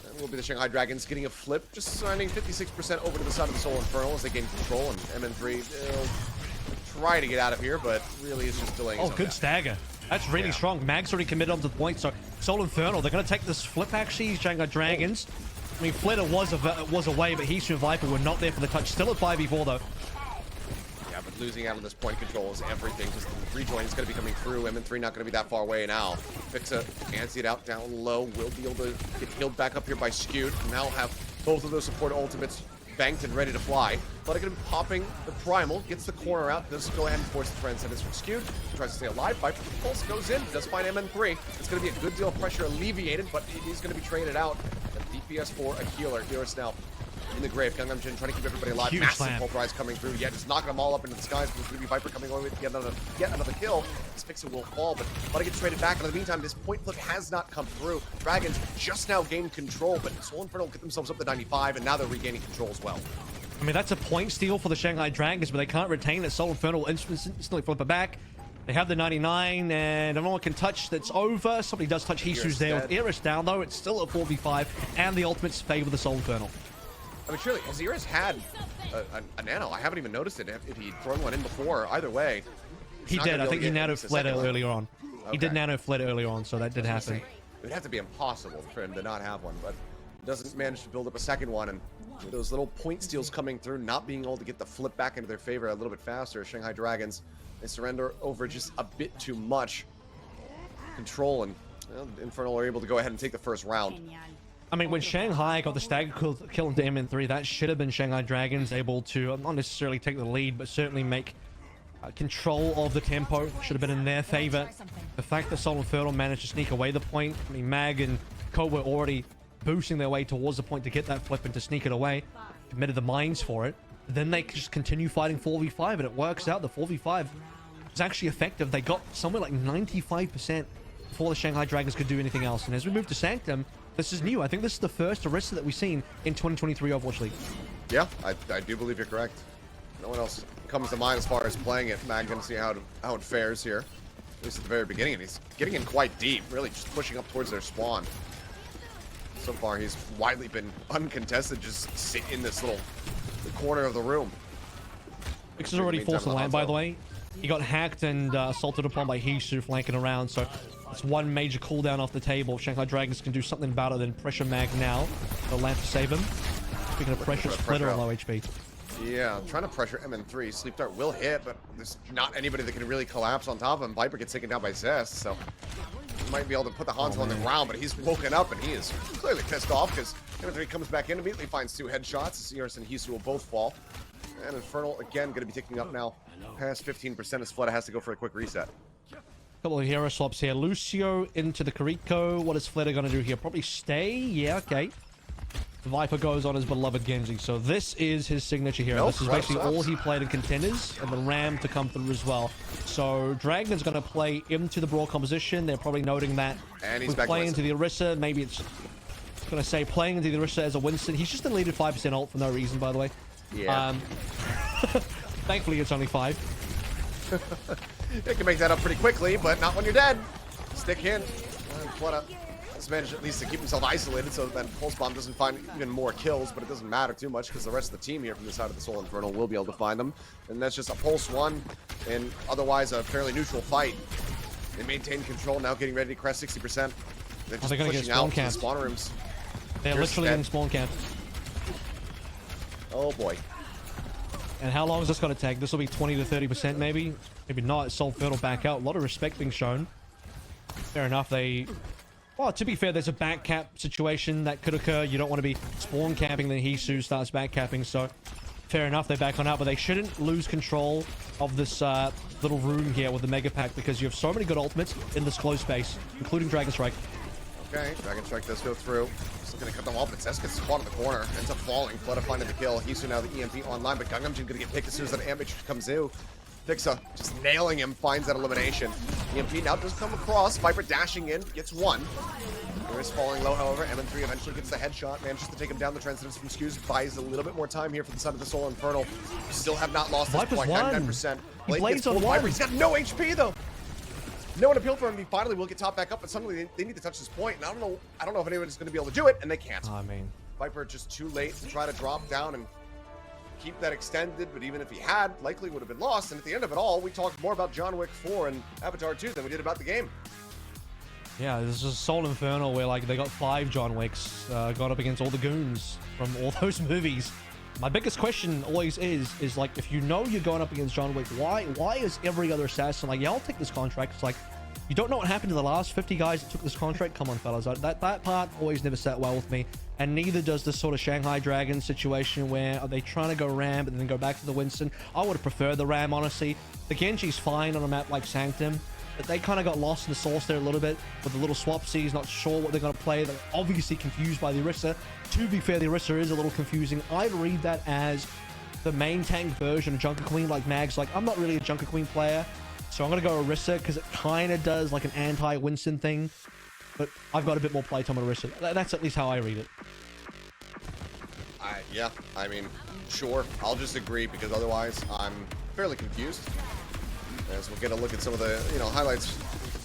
That will be the Shanghai Dragons getting a flip, just signing 56% over to the side of the Seoul Infernal as they gain control, and MN3 will try to get out of here, but really is just delaying. Oh, good stagger. That's really strong. Mag's already committed onto the point, so Seoul Infernal, they're going to take this flip, actually. Shanghai Dragons. I mean, Flitter was away, but Hisu and Viper were not there for the touch. Still at 5v4, though. Yeah, but losing out on this point control is everything. Just the rejoin is going to be coming through. MN3 not going to be that far away now. Fixa fancy it out down low. Will be able to get healed back up here by Skewed. Now have both of those support ultimates banked and ready to fly. But going to be popping the Primal. Gets the corner out. Does go ahead and force the transcendence from Skewed. Tries to stay alive. Viper Pulse goes in. Does find MN3. It's going to be a good deal of pressure alleviated, but he's going to be traded out. DPS for a healer. Healer's now in the grave. Gangnam Jin trying to keep everybody alive. Huge Massive slam. pulverize coming through. Yeah, just knocking them all up into the skies. But it's going to be Viper coming away with yet another kill. This Fixa will fall, but want to get traded back. And in the meantime, this point flip has not come through. Dragons just now gained control, but Seoul Infernal get themselves up to 95, and now they're regaining control as well. I mean, that's a point steal for the Shanghai Dragons, but they can't retain it. Seoul Infernal will instantly flip it back. They have the 99, and no one can touch. That's over. Somebody does touch Hisu's there with Iris down, though. It's still a 4v5, and the ultimates favor the Seoul Infernal. I mean, surely, has Iris had a nano? I haven't even noticed it if he'd thrown one in before. Either way. He did. I think he nano fled earlier on. Okay. He did nano fled earlier on, so that did happen. It would have to be impossible for him to not have one, but doesn't manage to build up a second one, and with those little point steals coming through, not being able to get the flip back into their favor a little bit faster, Shanghai Dragons, they surrender over just a bit too much control, and Infernal are able to go ahead and take the first round. I mean, when Shanghai got the stagger kill into MN3, that should have been Shanghai Dragons able to not necessarily take the lead, but certainly make control of the tempo. Should have been in their favor. The fact that Seoul Infernal managed to sneak away the point, I mean, Mag and Code were already boosting their way towards the point to get that flip and to sneak it away. Committed the mines for it. Then they just continue fighting 4v5, and it works out. The 4v5 was actually effective. They got somewhere like 95% before the Shanghai Dragons could do anything else. And as we move to Sanctum, this is new. I think this is the first Orisa that we've seen in 2023 Overwatch League. Yeah, I do believe you're correct. No one else comes to mind as far as playing it. Mag gonna see how it fares here. At least at the very beginning, and he's getting in quite deep, really just pushing up towards their spawn. So far, he's widely been uncontested, just sitting in this little corner of the room. Vix is already forced to land, by the way. He got hacked and assaulted upon by Hisu flanking around, so it's one major cooldown off the table. Shanghai Dragons can do something about it, then pressure Mag now. The land to save him. Speaking of pressure, Splitter on low HP. Yeah, trying to pressure MN3. Sleep Dart will hit, but there's not anybody that can really collapse on top of him. Viper gets taken down by Zest, so he might be able to put the Hanzo on the ground, but he's woken up and he is clearly pissed off because MN3 comes back in, immediately finds 2 headshots. Sears and Hisu will both fall. And Infernal, again, going to be ticking up now past 15% as Fleta has to go for a quick reset. Couple of hero swaps here. Lucio into the Kiriko. What is Fleta going to do here? Probably stay? Yeah, okay. The Viper goes on his beloved Genji. So this is his signature hero. This is basically all he played in Contenders, and the Ram to come through as well. So Dragon's going to play into the Brawl composition. They're probably noting that and he's with playing into the Orisa, maybe it's going to say playing into the Orisa as a Winston. He's just deleted 5% ult for no reason, by the way. Yeah. Thankfully, it's only 5. You can make that up pretty quickly, but not when you're dead. Stick in. And Fleta has managed at least to keep himself isolated so that Pulse Bomb doesn't find even more kills, but it doesn't matter too much because the rest of the team here from the side of the Seoul Infernal will be able to find them. And that's just a Pulse 1 and otherwise a fairly neutral fight. They maintain control, now getting ready to crest 60%. They're just pushing out to the spawn rooms. They're literally getting spawn camped. Oh boy. And how long is this going to take? This will be 20 to 30% maybe. Maybe not. Seoul Infernal back out. A lot of respect being shown. Fair enough. Well, to be fair, there's a back cap situation that could occur. You don't want to be spawn camping, then Hisu starts back capping. So fair enough, they back on out, but they shouldn't lose control of this little room here with the Mega Pack because you have so many good ultimates in this close space, including Dragon Strike. Okay, Dragon Strike does go through. Just looking to cut them off, but Zest gets spot in the corner. Ends up falling. Fleta finding the kill. Hisu now the EMP online, but Gangnam Jin gonna get picked as soon as that ambusher comes in. Fixa just nailing him, finds that elimination. EMP now does come across. Viper dashing in, gets 1. There is falling low, however. MN3 eventually gets the headshot, manages to take him down. The transcendence from Skews buys a little bit more time here for the side of the Seoul Infernal. Still have not lost this point, 99%. He blades on Viper. He's got no HP though. No one appealed for him. He finally will get top back up, but suddenly they need to touch this point. And I don't know if anybody's going to be able to do it, and they can't. I mean, Viper just too late to try to drop down and keep that extended, but even if he had, likely would have been lost. And at the end of it all, we talked more about John Wick 4 and Avatar 2 than we did about the game. Yeah, this is Seoul Infernal where like they got 5 John Wicks, got up against all the goons from all those movies. My biggest question always is like, if you know you're going up against John Wick, why is every other assassin like, yeah, I'll take this contract? It's like, you don't know what happened to the last 50 guys that took this contract? Come on, fellas. That part always never sat well with me. And neither does this sort of Shanghai Dragons situation where are they trying to go Ram and then go back to the Winston. I would have preferred the Ram, honestly. The Genji's fine on a map like Sanctum, but they kind of got lost in the sauce there a little bit with the little swapsies, not sure what they're going to play. They're obviously confused by the Orisa. To be fair, the Orisa is a little confusing. I'd read that as the main tank version of Junker Queen, like Mag's like, I'm not really a Junker Queen player, so I'm going to go Orisa because it kind of does like an anti-Winston thing, but I've got a bit more playtime on Orisa. That's at least how I read it. Yeah, I mean, sure. I'll just agree because otherwise I'm fairly confused. As we'll get a look at some of the highlights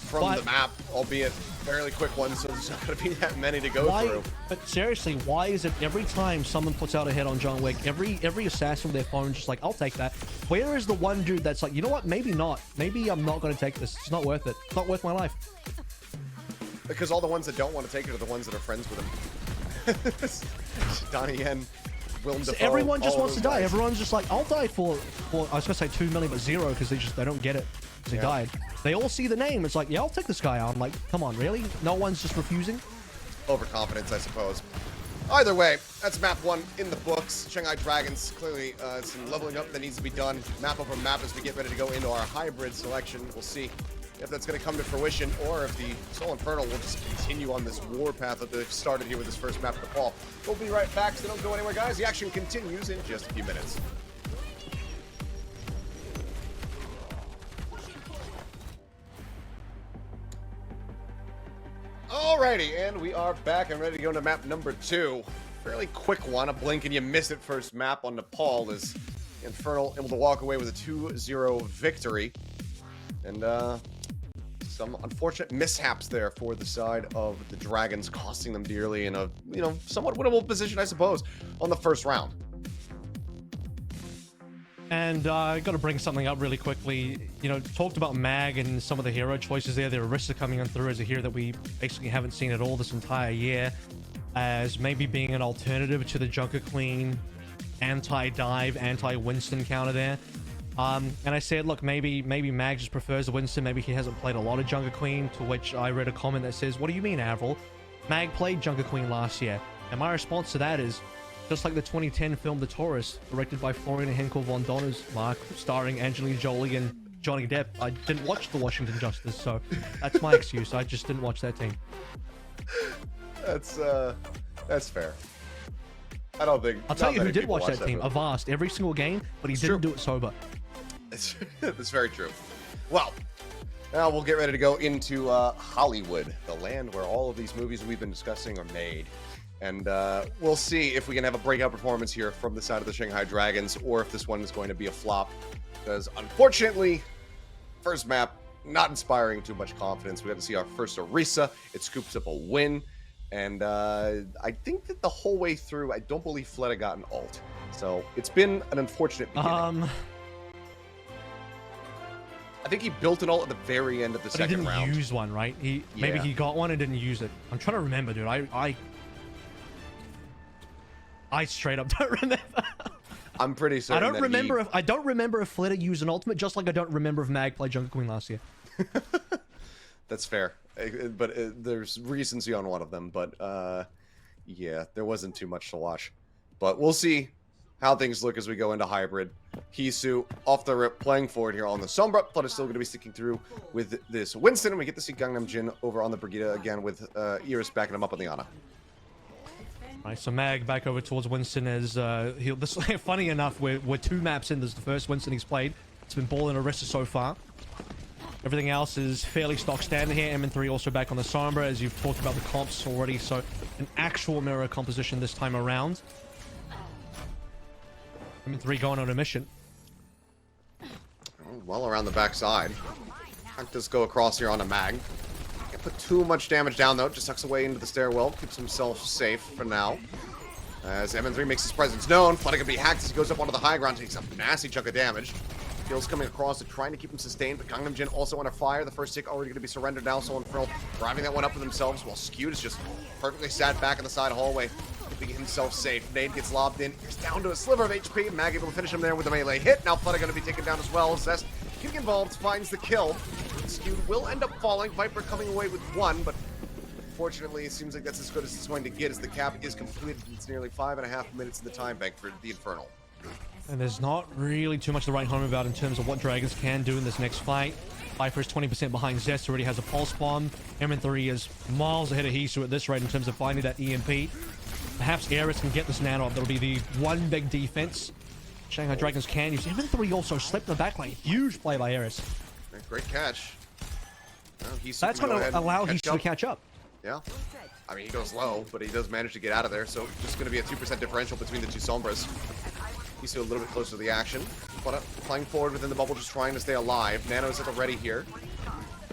from the map, albeit fairly quick ones, so there's not going to be that many to go through. But seriously, why is it every time someone puts out a hit on John Wick, every assassin with their phone just like, I'll take that? Where is the one dude that's like, you know what, maybe not. Maybe I'm not going to take this. It's not worth it. It's not worth my life. Because all the ones that don't want to take it are the ones that are friends with him. Donnie Yen, Willem Dafoe, everyone just wants to die. Guys. Everyone's just like, I'll die for I was going to say 2 million, but 0 because they don't get it. They died. They all see the name. It's like, yeah, I'll take this guy out. I'm like, come on, really? No one's just refusing? Overconfidence, I suppose. Either way, that's map 1 in the books. Shanghai Dragons, clearly some leveling up that needs to be done. Map over map as we get ready to go into our hybrid selection. We'll see if that's going to come to fruition, or if the Seoul Infernal will just continue on this war path that they've started here with this first map of Nepal. We'll be right back, so don't go anywhere, guys. The action continues in just a few minutes. Alrighty, and we are back and ready to go to map number 2. Fairly quick one, a blink and you miss it first map on Nepal is Infernal able to walk away with a 2-0 victory. And some unfortunate mishaps there for the side of the Dragons, costing them dearly in a, somewhat winnable position, I suppose, on the first round. And I got to bring something up really quickly. Talked about Mag and some of the hero choices there. There are Orisa coming on through as a hero that we basically haven't seen at all this entire year, as maybe being an alternative to the Junker Queen anti-dive, anti-Winston counter there. And I said, look, maybe Mag just prefers the Winston. Maybe he hasn't played a lot of Junker Queen, to which I read a comment that says, what do you mean, Avril? Mag played Junker Queen last year. And my response to that is, just like the 2010 film The Tourist, directed by Florian Henkel von Donner's Mark, starring Angelina Jolie and Johnny Depp. I didn't watch The Washington Justice, so that's my excuse. I just didn't watch that team. That's fair. I don't think... I'll tell you who did watch that team. Avast, every single game, but he didn't do it sober. That's very true. Well, now we'll get ready to go into Hollywood, the land where all of these movies we've been discussing are made. And we'll see if we can have a breakout performance here from the side of the Shanghai Dragons, or if this one is going to be a flop. Because, unfortunately, first map, not inspiring too much confidence. We got to see our first Orisa. It scoops up a win. And I think that the whole way through, I don't believe Fleta got an ult. So it's been an unfortunate beginning. I think he built an ult at the very end of the second round. He didn't use one, right? Maybe he got one and didn't use it. I'm trying to remember, dude. I straight up don't remember. I'm pretty certain. I don't remember if Fleta used an ultimate, just like I don't remember if Mag played Junker Queen last year. That's fair, but there's recency on one of them. But yeah, there wasn't too much to watch. But we'll see how things look as we go into hybrid. Hisu off the rip, playing forward here on the Sombra. But is still going to be sticking through with this Winston, and we get to see Gangnam Jin over on the Brigitte again with Iris backing him up on the Ana. All right, so Mag back over towards Winston as funny enough, we're 2 maps in. This is the first Winston he's played. It's been balling Orisa so far. Everything else is fairly stock standard here. MN3 also back on the Sombra, as you've talked about the comps already. So an actual mirror composition this time around. MN3 going on a mission. Well around the backside. Can't just go across here on a Mag. Can't put too much damage down though. Just tucks away into the stairwell. Keeps himself safe for now. As MN3 makes his presence known. Flooding can be hacked as he goes up onto the high ground. Takes a nasty chunk of damage. Kills coming across and trying to keep him sustained, but Gangnam Jin also under fire. The first tick already going to be surrendered now. Seoul Infernal driving that one up for themselves, while Skewed is just perfectly sat back in the side hallway, keeping himself safe. Nade gets lobbed in. He's down to a sliver of HP. Mag able to finish him there with a melee hit. Now Flooding going to be taken down as well. Zest getting involved, finds the kill. Skewed will end up falling. Viper coming away with 1, but unfortunately it seems like that's as good as it's going to get, as the cap is completed. It's nearly 5.5 minutes in the time bank for the Infernal. And there's not really too much to write home about in terms of what Dragons can do in this next fight. Viper is 20% behind Zest, already has a pulse bomb. MN3 is miles ahead of Hisu at this rate in terms of finding that EMP. Perhaps Eris can get this nano up. That'll be the one big defense Shanghai Dragons can use. MN3 also slipped in the backline. Huge play by Eris. Great catch. Well, that's going to allow Hisu to catch up. Yeah. I mean, he goes low, but he does manage to get out of there. So just going to be a 2% differential between the two Sombras. He's still a little bit closer to the action. But playing forward within the bubble, just trying to stay alive. Nano's at the ready here.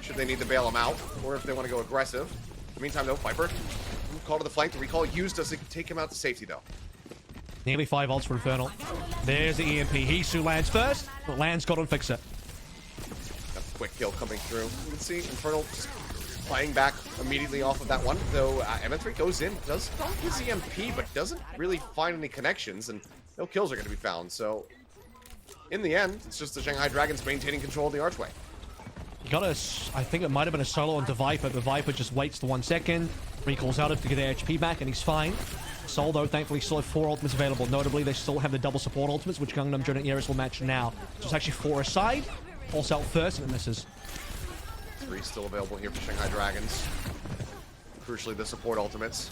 Should they need to bail him out, or if they want to go aggressive. In the meantime, though, Viper, call to the flank. The recall used does take him out to safety, though. Nearly 5 ults for Infernal. There's the EMP. Hisu lands first, but lands got on Fixer. Got a quick kill coming through. You can see Infernal just playing back immediately off of that one, though MN3 goes in, does not his EMP, but doesn't really find any connections, and no kills are going to be found. So, in the end, it's just the Shanghai Dragons maintaining control of the archway. He got a, I think it might have been a solo onto Viper, but Viper just waits the 1 second, recalls out to get their HP back, and he's fine. Soul, though, thankfully still have 4 ultimates available. Notably, they still have the double support ultimates, which Gangnam Jin and Eris will match now. So it's actually 4 aside. Pulse out first, and it misses. M3 still available here for Shanghai Dragons. Crucially, the support ultimates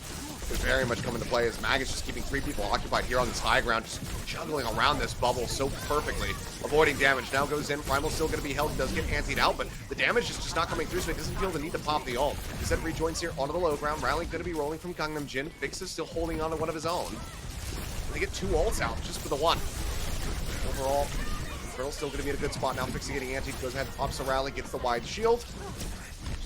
is very much coming to play as Mag is just keeping 3 people occupied here on this high ground, just juggling around this bubble so perfectly, avoiding damage. Now goes in, Primal's still going to be held, does get antied out, but the damage is just not coming through, so he doesn't feel the need to pop the ult. Instead rejoins here onto the low ground, Rally going to be rolling from Gangnam Jin, Fix is still holding on to one of his own. They get 2 ults out just for the one. Overall, Infernal's still going to be in a good spot now, Fixie getting antied, goes ahead, pops the Rally, gets the wide shield.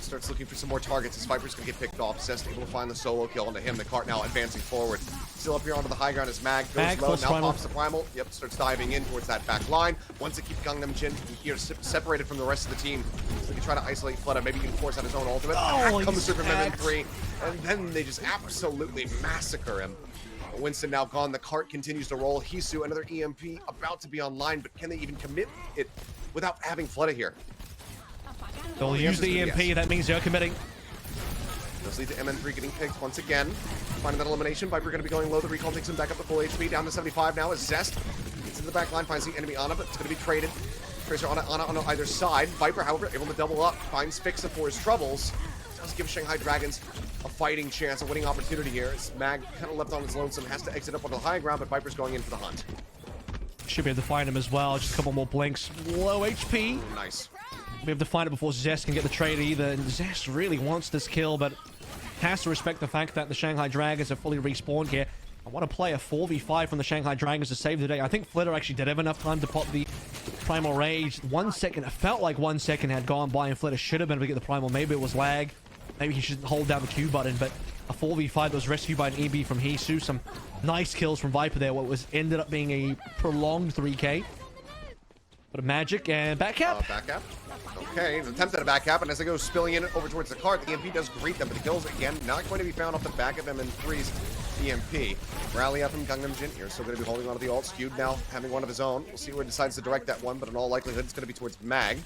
Starts looking for some more targets as Viper's going to get picked off. Zest able to find the solo kill onto him. The cart now advancing forward. Still up here onto the high ground as Mag goes low. Now pops the Primal. Yep, starts diving in towards that back line. Once it keeps Gangnam Jin here separated from the rest of the team. So they can try to isolate Fleta. Maybe he can force out his own ultimate. Oh, comes through from M3. And then they just absolutely massacre him. Winston now gone. The cart continues to roll. Hisu, another EMP about to be online, but can they even commit it without having Fleta here? They'll use the EMP, yes. That means they're committing. Does lead to MN3 getting picked once again. Finding that elimination. Viper going to be going low. The recall takes him back up to full HP. Down to 75 now as Zest gets into the back line, finds the enemy Ana, but it's going to be traded. Tracer on either side. Viper, however, able to double up. Finds Fixa for his troubles. Does give Shanghai Dragons a fighting chance, a winning opportunity here. As Mag kind of left on his lonesome, has to exit up on the high ground, but Viper's going in for the hunt. Should be able to find him as well. Just a couple more blinks. Low HP. Nice. Be able to find it before Zest can get the trade either. And Zest really wants this kill, but has to respect the fact that the Shanghai Dragons are fully respawned here. I want to play a 4v5 from the Shanghai Dragons to save the day. I think Flitter actually did have enough time to pop the Primal Rage. 1 second, it felt like 1 second had gone by and Flitter should have been able to get the Primal. Maybe it was lag. Maybe he should hold down the Q button, but a 4v5 that was rescued by an EB from Hisu. Some nice kills from Viper there. What was ended up being a prolonged 3k. But a magic and back cap. Back cap. Okay, an attempt at a back cap, and as they go spilling in over towards the cart, the EMP does greet them, but the kills, again, not going to be found off the back of M3's EMP. Rally up from Gangnam Jin here, still going to be holding on to the ult. Skewed now, having one of his own. We'll see where he decides to direct that one, but in all likelihood, it's going to be towards Mag.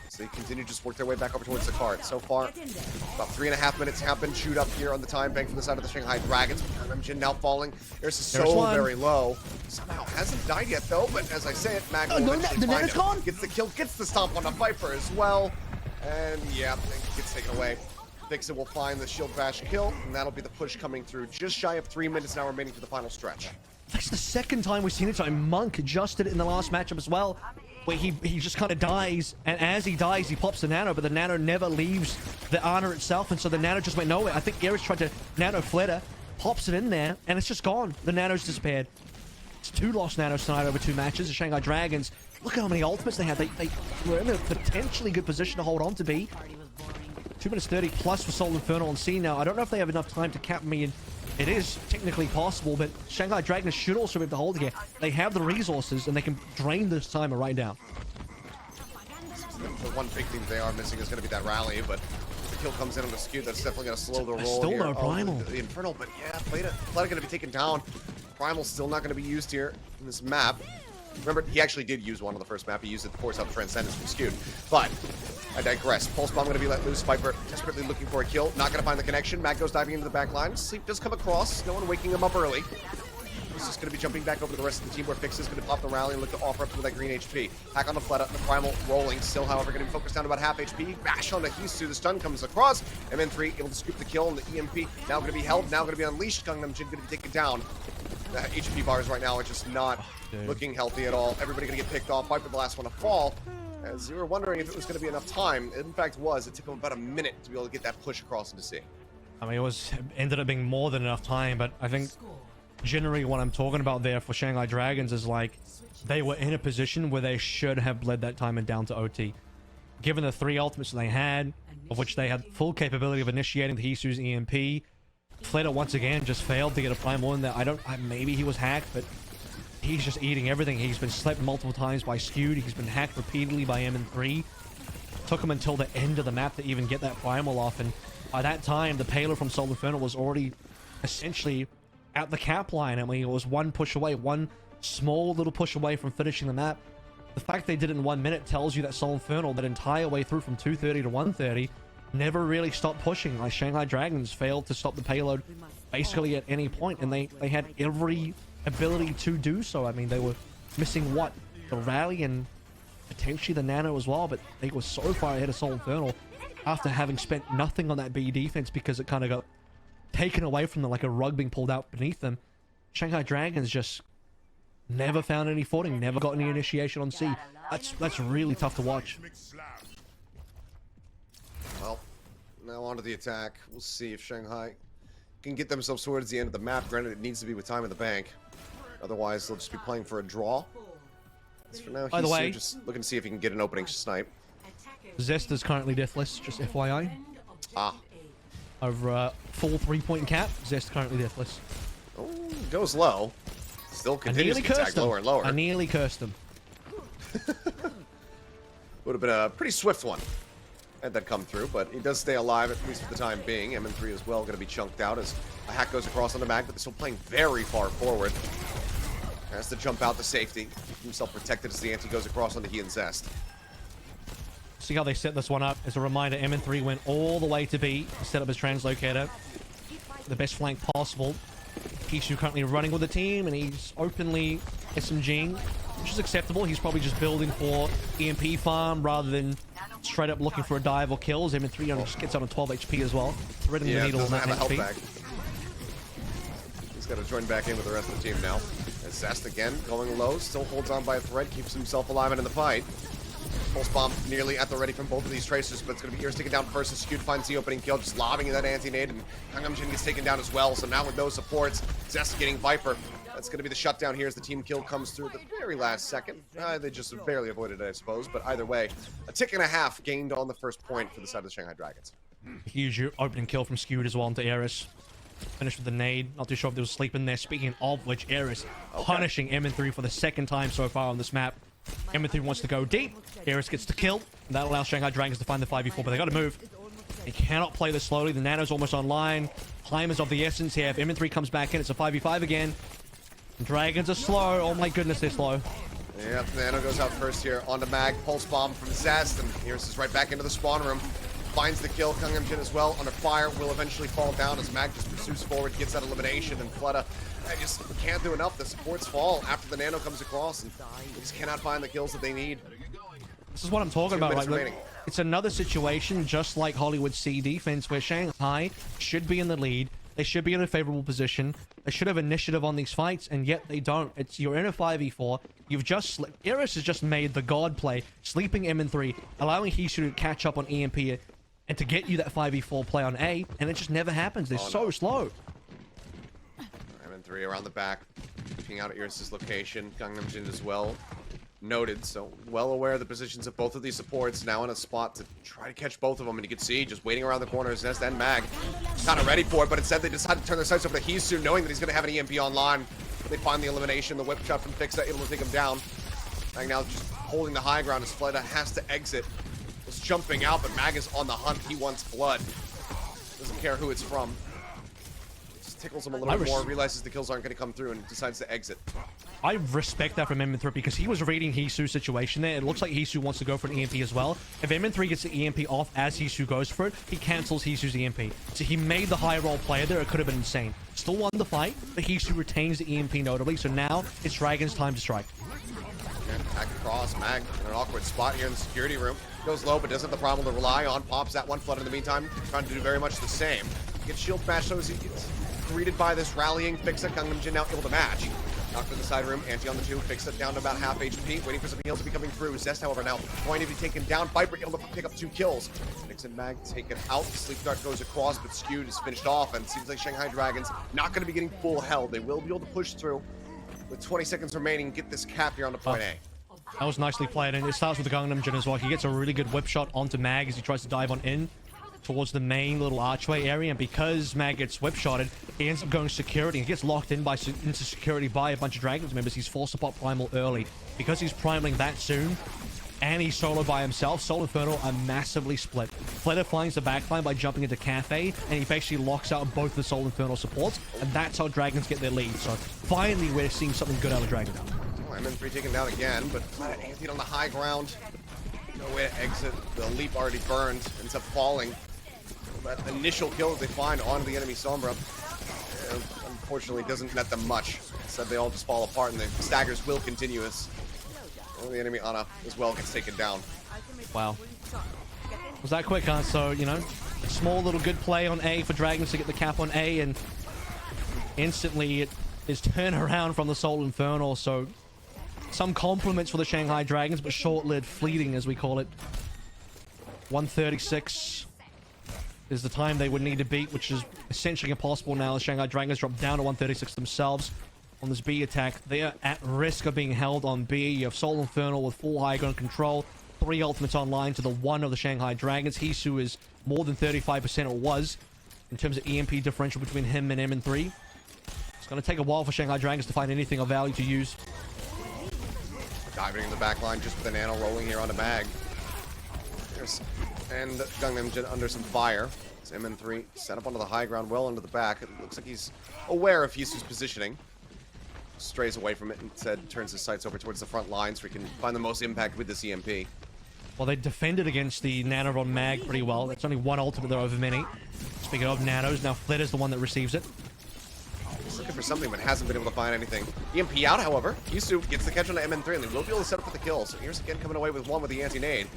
So they continue to just work their way back over towards the cart. So far, about 3.5 minutes have been chewed up here on the time bank from the side of the Shanghai Dragons. Gangnam Jin now falling. There's so very low. Somehow hasn't died yet, though, but as I say it, Mag will eventually find him. Gets the kill, gets the stomp on a Viper as well. And yeah, it gets taken away. Fixa will find the shield bash kill, and that'll be the push coming through. Just shy of 3 minutes now remaining for the final stretch. That's the second time we've seen it. So Monk adjusted it in the last matchup as well, where he just kind of dies, and as he dies, he pops the Nano, but the Nano never leaves the Ana itself, and so the Nano just went nowhere. I think Eris tried to Nano Flitter, pops it in there, and it's just gone. The Nano's disappeared. It's 2 lost Nanos tonight over 2 matches. The Shanghai Dragons, look at how many ultimates they had. They were in a potentially good position to hold on to B. 2 minutes 30 plus for Seoul Infernal and C now. I don't know if they have enough time to cap me, and it is technically possible, but Shanghai Dragons should also be able to hold here. They have the resources, and they can drain this timer right down. The one big thing they are missing is going to be that rally, but if the kill comes in on the Skew, that's definitely going to slow the roll still here. no Primal. The Infernal, but yeah, Fleta going to be taken down. Primal's still not going to be used here in this map. Remember, he actually did use one on the first map. He used it to force out Transcendence from Skewed. But I digress. Pulse Bomb going to be let loose. Viper desperately looking for a kill. Not going to find the connection. Mag goes diving into the back line. Sleep does come across. No one waking him up early. He's just going to be jumping back over to the rest of the team where Fix is going to pop the rally and look to offer up some of that green HP. Hack on the Fleta. The Primal rolling. Still, however, going to be focused down to about half HP. Bash on the Hisu. The stun comes across. MN3 able to scoop the kill. And the EMP now going to be held. Now going to be unleashed. Gangnam Jin going to be taken down. The HP bars right now are just not looking healthy at all. Everybody going to get picked off. Viper the last one to fall. As you were wondering if it was going to be enough time, it in fact was. It took him about a minute to be able to get that push across into C. I mean, it ended up being more than enough time, but I think generally what I'm talking about there for Shanghai Dragons is like they were in a position where they should have bled that time and down to OT. Given the 3 ultimates they had, of which they had full capability of initiating the Hisu's EMP, Fleta once again just failed to get a Primal in there. Maybe he was hacked, but he's just eating everything. He's been slept multiple times by Skewed. He's been hacked repeatedly by MN3. Took him until the end of the map to even get that Primal off, and by that time, the payload from Seoul Infernal was already essentially at the cap line. I mean, it was one push away, one small little push away from finishing the map. The fact they did it in 1 minute tells you that Seoul Infernal, that entire way through from 2:30 to 1:30, never really stopped pushing. Like, Shanghai Dragons failed to stop the payload basically at any point, and they had every ability to do so. I mean, they were missing what? The rally and potentially the Nano as well, but they were so far ahead of Seoul Infernal after having spent nothing on that B defense because it kind of got taken away from them like a rug being pulled out beneath them. Shanghai Dragons just never found any footing, never got any initiation on C. That's really tough to watch. Well, now onto the attack. We'll see if Shanghai can get themselves towards the end of the map. Granted, it needs to be with time in the bank. Otherwise, they'll just be playing for a draw. As for now, By the way, just looking to see if he can get an opening snipe. Zest is currently deathless, just FYI. Ah. Over a full 3-point cap, Zest currently deathless. Oh, goes low. Still continues to attack lower and lower. I nearly cursed him. Would have been a pretty swift one had that come through, but he does stay alive, at least for the time being. MN3 as well going to be chunked out as a hack goes across on the mag, but they're still playing very far forward. Has to jump out to safety. Keep himself protected as the anti goes across onto he and Zest. See how they set this one up. As a reminder, MN3 went all the way to B to set up his translocator. The best flank possible. Kishu currently running with the team, and he's openly SMGing, which is acceptable. He's probably just building for EMP farm rather than straight up looking for a dive or kills. MN3 just gets on a 12 HP as well. Threading the needle on that HP. He's got to join back in with the rest of the team now. As Zest again going low, still holds on by a thread, keeps himself alive and in the fight. Pulse bomb nearly at the ready from both of these tracers, but it's going to be Ears taken down first as Skewed finds the opening kill, just lobbing that anti-nade, and Gangnam gets taken down as well. So now with those supports, Zest getting Viper. That's going to be the shutdown here as the team kill comes through at the very last second. They just barely avoided it, I suppose, but either way, a tick and a half gained on the first point for the side of the Shanghai Dragons. Huge opening kill from Skewed as well into Eris. Finished with the nade. Not too sure if there was sleep in there. Speaking of which, Eris punishing MN3 for the second time so far on this map. MN3 wants to go deep. Eris gets the kill. That allows Shanghai Dragons to find the 5v4, but they got to move. They cannot play this slowly. The Nano's almost online. Time is of the essence here. If MN3 comes back in, it's a 5v5 again. Dragons are slow. Oh my goodness, they're slow. Yeah, Nano goes out first here onto Mag. Pulse bomb from Zest, and Eris is right back into the spawn room. Finds the kill. Gangnam as well under fire. Will eventually fall down as Mag just pursues forward, gets that elimination, and Fleta just can't do enough. The supports fall after the Nano comes across, and they just cannot find the kills that they need. This is what I'm talking about. Like, look, it's another situation just like Hollywood C defense where Shanghai should be in the lead. They should be in a favorable position. They should have initiative on these fights, and yet they don't. You're in a 5v4. You've just Eris has just made the god play, sleeping MN3, allowing Hishu to catch up on EMP, and to get you that 5v4 play on A, and it just never happens. They're so slow. MN3 around the back, looking out at Eris' location. Gangnam Jin as well. Noted, so well aware of the positions of both of these supports, now in a spot to try to catch both of them, and you can see just waiting around the corner is Zest and Mag. Kind of ready for it, but instead they decide to turn their sights over to Hisu, knowing that he's going to have an EMP online. They find the elimination, the whip shot from Fixa, able to take him down. Mag now just holding the high ground as Fleta has to exit. Was jumping out, but Mag is on the hunt. He wants blood. Doesn't care who it's from. Just tickles him a little bit more, realizes the kills aren't going to come through, and decides to exit. I respect that from MN3 because he was reading Hisu's situation there. It looks like Hisu wants to go for an EMP as well. If MN3 gets the EMP off as Hisu goes for it, he cancels Hisu's EMP. So he made the high roll player there. It could have been insane. Still won the fight, but Hisu retains the EMP notably. So now it's Dragon's time to strike. Back across, Mag in an awkward spot here in the security room. Goes low, but doesn't have the problem to rely on. Pops that one flood in the meantime, trying to do very much the same. Gets shield smashed, so as he gets greeted by this rallying Fixa. Gangnam Jin now able to match. Knocked in the side room, anti on the 2, Fixa down to about half HP, waiting for some heals to be coming through. Zest, however, now going to be taken down. Viper able to pick up 2 kills. Fix and Mag taken out. Sleep Dart goes across, but Skewed is finished off, and it seems like Shanghai Dragons not going to be getting full held. They will be able to push through with 20 seconds remaining, get this cap here on the point A. That was nicely played, and it starts with the Gangnam Jin as well. He gets a really good whip shot onto Mag as he tries to dive on in towards the main little archway area, and because Mag gets whip shotted, he ends up going security. He gets locked in into security by a bunch of Dragons members. He's forced to pop Primal early. Because he's primaling that soon, and he's solo by himself, Seoul Infernal are massively split. Fleta finds the backline by jumping into Cafe, and he basically locks out both the Seoul Infernal supports, and that's how Dragons get their lead. So finally, we're seeing something good out of Dragons. MN3 taken down again, but Anthony on the high ground. No way to exit. The leap already burned, ends up falling. That initial kill that they find on the enemy Sombra, unfortunately, doesn't net them much. Instead, they all just fall apart, and the staggers will continue as The enemy Ana as well gets taken down. Wow. Was that quick, huh? So, you know, small little good play on A for Dragons to get the cap on A, and instantly it is turned around from the Seoul Infernal. So some compliments for the Shanghai Dragons, but short-lived, fleeting as we call it. 136 is the time they would need to beat, which is essentially impossible now. The Shanghai Dragons drop down to 136 themselves on this B attack. They are at risk of being held on B. You have Seoul Infernal with full high ground control. 3 ultimates online to the 1 of the Shanghai Dragons. Hisu is more than 35%, or was, in terms of EMP differential between him and M3. It's going to take a while for Shanghai Dragons to find anything of value to use. Diving in the back line just with the nano rolling here on the mag. And Gangnam Jin under some fire. It's MN3 set up onto the high ground, well into the back. It looks like he's aware of Hisu's positioning. Strays away from it and instead turns his sights over towards the front lines where he can find the most impact with this EMP. Well, they defended against the Nano on mag pretty well. That's only 1 ultimate there over many. Speaking of nanos, now Flit is the one that receives it. He's looking for something but hasn't been able to find anything. EMP out, however. Hisu gets the catch on the MN3 and they will be able to set up for the kill. So here's again coming away with 1 with the anti-nade.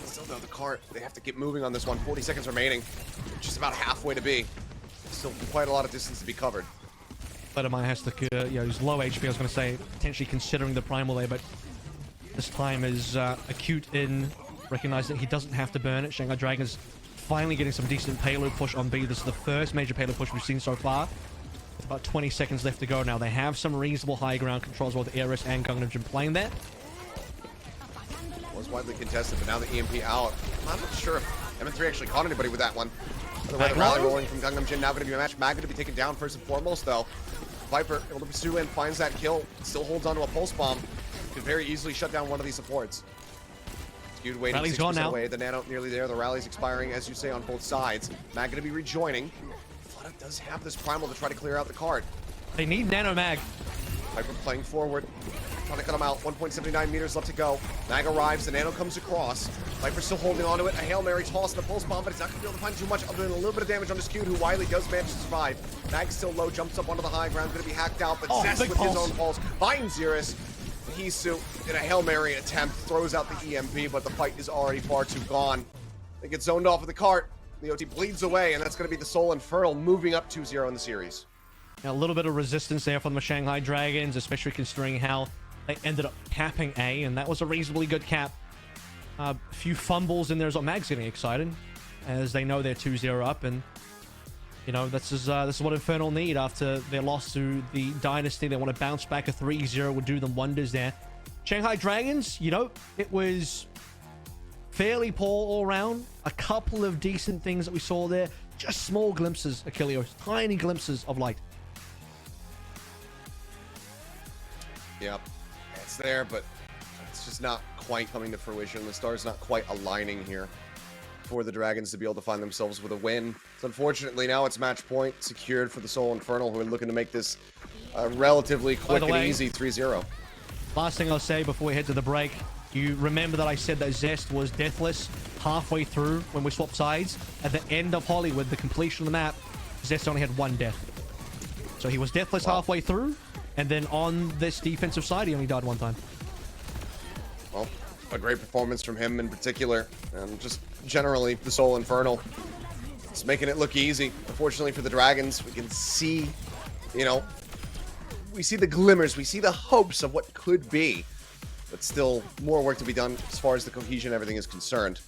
Still though, the cart, they have to get moving on this one. 40 seconds remaining. Just about halfway to be. Still quite a lot of distance to be covered. Lettermine has to, you know, he's low HP, I was going to say, potentially considering the primal there, but this time is acute in recognizing he doesn't have to burn it. Shanghai Dragons finally getting some decent payload push on B. This is the first major payload push we've seen so far. With about 20 seconds left to go now. They have some reasonable high ground controls with Eris and Gangnam Jin playing there. Was widely contested, but now the EMP out. I'm not sure if MN3 actually caught anybody with that one. The red rally rolling from Gangnam Jin, now going to be a match. Mag going to be taken down first and foremost, though. Viper able to pursue and finds that kill. Still holds on to a pulse bomb. Could very easily shut down one of these supports. Skewed waiting 6% away. The nano nearly there. The rally's expiring, as you say, on both sides. Mag going to be rejoining. Flutter does have this primal to try to clear out the card. They need nano mag. Viper playing forward. Trying to cut him out. 1.79 meters left to go. Mag arrives. The nano comes across. Viper still holding onto it. A Hail Mary toss and a pulse bomb, but it's not going to be able to find too much other than a little bit of damage on the Skewed, who Wiley does manage to survive. Mag still low, jumps up onto the high ground. Going to be hacked out, but Zest with his own pulse finds Xerus. Hisu, in a Hail Mary attempt, throws out the EMP, but the fight is already far too gone. They get zoned off of the cart. The OT bleeds away, and that's going to be the Seoul Infernal moving up 2-0 in the series. A little bit of resistance there from the Shanghai Dragons, especially considering how they ended up capping A, and that was a reasonably good cap. A few fumbles in there as well. Mag's getting excited as they know they're 2-0 up, and you know, this is what Infernal need after their loss to the Dynasty. They want to bounce back. A 3-0 would do them wonders there. Shanghai Dragons, you know, it was fairly poor all around. A couple of decent things that we saw there. Just small glimpses, Achilleos. Tiny glimpses of light. Yep. It's there, but it's just not quite coming to fruition. The stars not quite aligning here for the Dragons to be able to find themselves with a win. So unfortunately, now it's match point secured for the Seoul Infernal, who are looking to make this relatively quick and easy 3-0. Last thing I'll say before we head to the break, you remember that I said that Zest was deathless halfway through when we swapped sides? At the end of Hollywood, the completion of the map, Zest only had 1 death. So he was deathless halfway through, and then on this defensive side, he only died 1 time. Well, a great performance from him in particular, and just generally the Seoul Infernal. It's making it look easy. Unfortunately for the Dragons, we can see, you know, we see the glimmers, we see the hopes of what could be, but still more work to be done as far as the cohesion and everything is concerned.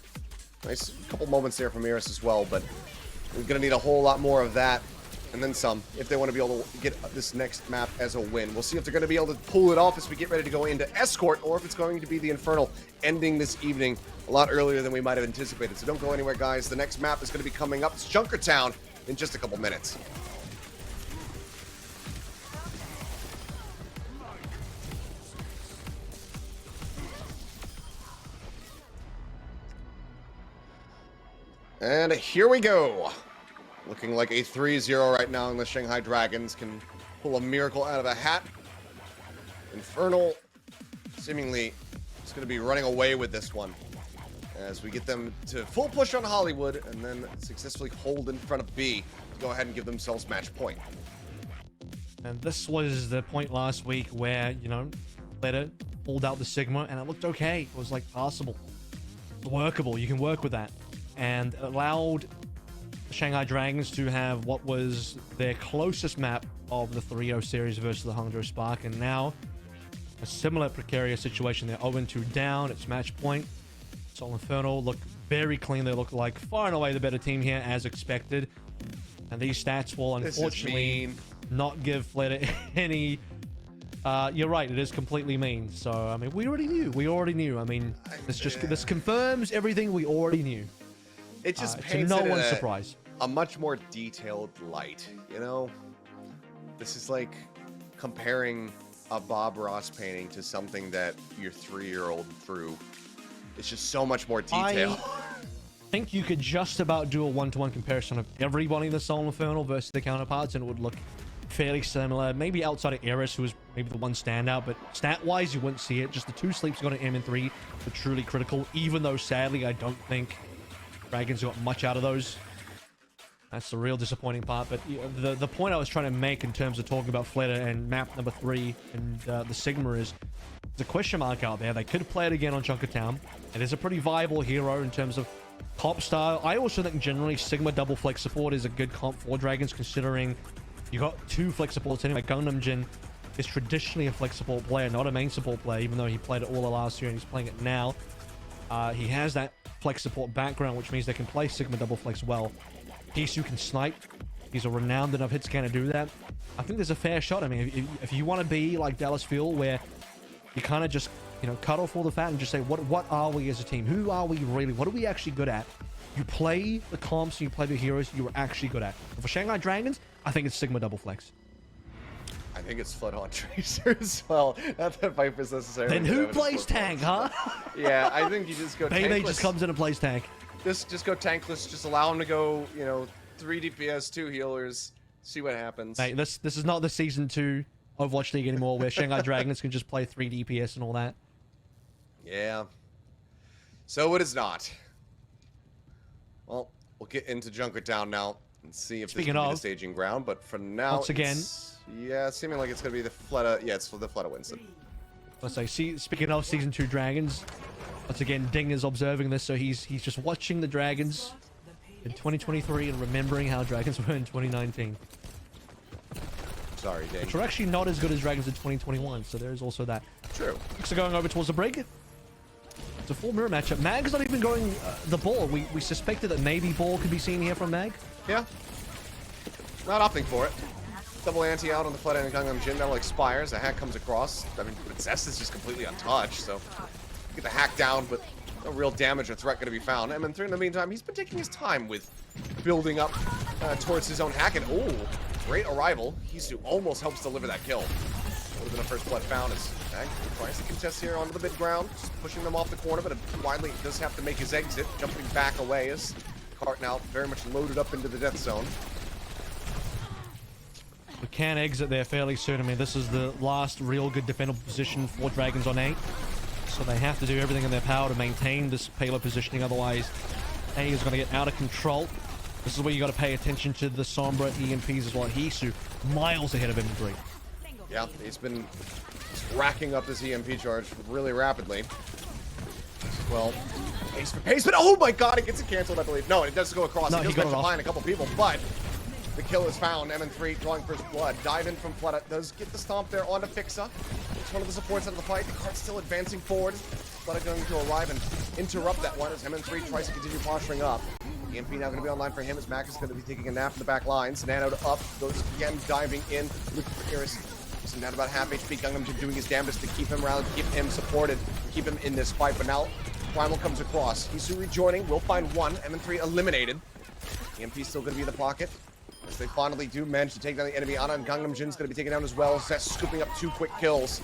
Nice couple moments there from Eris as well, but we're going to need a whole lot more of that, and then some, if they want to be able to get this next map as a win. We'll see if they're going to be able to pull it off as we get ready to go into Escort, or if it's going to be the Infernal ending this evening a lot earlier than we might have anticipated. So don't go anywhere, guys. The next map is going to be coming up. It's Junkertown in just a couple minutes. And here we go. Looking like a 3-0 right now, and the Shanghai Dragons can pull a miracle out of a hat. Infernal seemingly is going to be running away with this one as we get them to full push on Hollywood and then successfully hold in front of B to go ahead and give themselves match point. And this was the point last week where, you know, Flatter pulled out the Sigma, and it looked okay. It was like passable, workable. You can work with that, and it allowed the Shanghai Dragons to have what was their closest map of the 3-0 series versus the Hangzhou Spark, and now a similar precarious situation. They're 0-2 down. It's match point. Seoul Infernal look very clean. They look like far and away the better team here, as expected. And these stats will unfortunately not give Flatter any. You're right. It is completely mean. So I mean, we already knew. We already knew. I mean, this confirms everything we already knew. It just to paints no it in one's surprise. a much more detailed light. You know, this is like comparing a Bob Ross painting to something that your 3-year-old drew. It's just so much more detail. I think you could just about do a one-to-one comparison of everybody in the Seoul Infernal versus the counterparts, and it would look fairly similar. Maybe outside of Eris, who was maybe the one standout, but stat-wise, you wouldn't see it. Just the 2 sleeps got an M3 were truly critical, even though, sadly, I don't think Dragons got much out of those. That's the real disappointing part. But the point I was trying to make in terms of talking about Flatter and map number 3 and the Sigma is there's a question mark out there. They could play it again on Junkertown. It is a pretty viable hero in terms of comp style. I also think generally Sigma double flex support is a good comp for Dragons, considering you got 2 flex supports anyway. Gangnam Jin is traditionally a flex support player, not a main support player, even though he played it all the last year and he's playing it now. He has that flex support background, which means they can play Sigma double flex well. Hisu can snipe. He's a renowned enough hit scanner to do that. I think there's a fair shot. I mean, if you want to be like Dallas Fuel, where you kind of just, you know, cut off all the fat and just say, what are we as a team? Who are we really? What are we actually good at? You play the comps and you play the heroes you are actually good at. And for Shanghai Dragons, I think it's Sigma double flex. I think it's Flood on Tracer as well. Not that Viper's necessarily. Then who plays tank, huh? Yeah, I think you just go tankless. They just comes in and plays tank. Just go tankless. Just allow him to go, you know, 3 DPS, 2 healers. See what happens. Hey, this is not the Season 2 Overwatch League anymore, where Shanghai Dragons can just play 3 DPS and all that. Yeah. So it is not. Well, we'll get into Junkertown now and see if this can be the staging ground. But for now, once again, yeah, seeming like it's going to be the Fleta. Yeah, it's for the Fleta Winston. Let's say, speaking of Season 2 Dragons, once again, Ding is observing this, so he's just watching the Dragons in 2023 and remembering how Dragons were in 2019. Sorry, Ding. Which are actually not as good as Dragons in 2021, so there's also that. True. So going over towards the break. It's a full mirror matchup. Mag's not even going the ball. We suspected that maybe ball could be seen here from Mag. Yeah. Not opting for it. Double anti out on the Flood and Gangnam Jin. That'll expires. The hack comes across. I mean, Princess is just completely untouched, so get the hack down, but no real damage or threat going to be found. M3 in the meantime, he's been taking his time with building up towards his own hack, and oh, great arrival. Hisu almost helps deliver that kill. Would have been a first blood found as Mag tries to contest here onto the mid ground, just pushing them off the corner, but widely does have to make his exit, jumping back away as Cart now very much loaded up into the death zone. We can exit there fairly soon. I mean, this is the last real good defendable position for Dragons on A. So they have to do everything in their power to maintain this payload positioning. Otherwise, A is going to get out of control. This is where you got to pay attention to the Sombra EMPs as well. Hisu miles ahead of M3. Yeah, he's been racking up this EMP charge really rapidly. Well, pace for pace, but oh my god, it gets it canceled, I believe. No, it does go across. No, it does he got manage it to off. find a couple people, but the kill is found. MN3 drawing first blood. Dive in from Fleta. Does get the stomp there onto Fixa. It's one of the supports out of the fight. The cart's still advancing forward. Fleta going to arrive and interrupt that one as MN3 tries to continue posturing up. EMP now going to be online for him as Mac is going to be taking a nap in the back lines. Nano up, goes again diving in. Looking for Iris. He's down about half HP. Gangnam Jin doing his damnedest to keep him around, keep him supported, keep him in this fight. But now Primal comes across. Hisu rejoining. Will find one. MN3 eliminated. EMP still going to be in the pocket. As they finally do manage to take down the enemy. Ana and Gangnam Jin's going to be taken down as well. Zest scooping up 2 quick kills.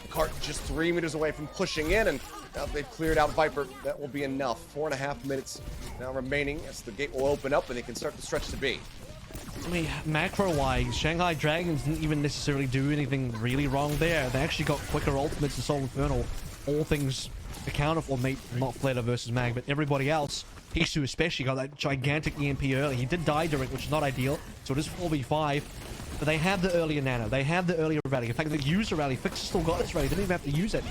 Cart just 3 meters away from pushing in, and now they've cleared out Viper. That will be enough. 4.5 minutes now remaining as the gate will open up and they can start the stretch to B. I mean, macro-wise, Shanghai Dragons didn't even necessarily do anything really wrong there. They actually got quicker ultimates to Seoul Infernal. All things accounted for, not Fleta versus Mag, but everybody else. Hisu especially got that gigantic EMP early. He did die during, which is not ideal, so it is 4v5. But they have the earlier nano. They have the earlier rally. In fact, they used the rally. Fix still got its rally. They didn't even have to use it.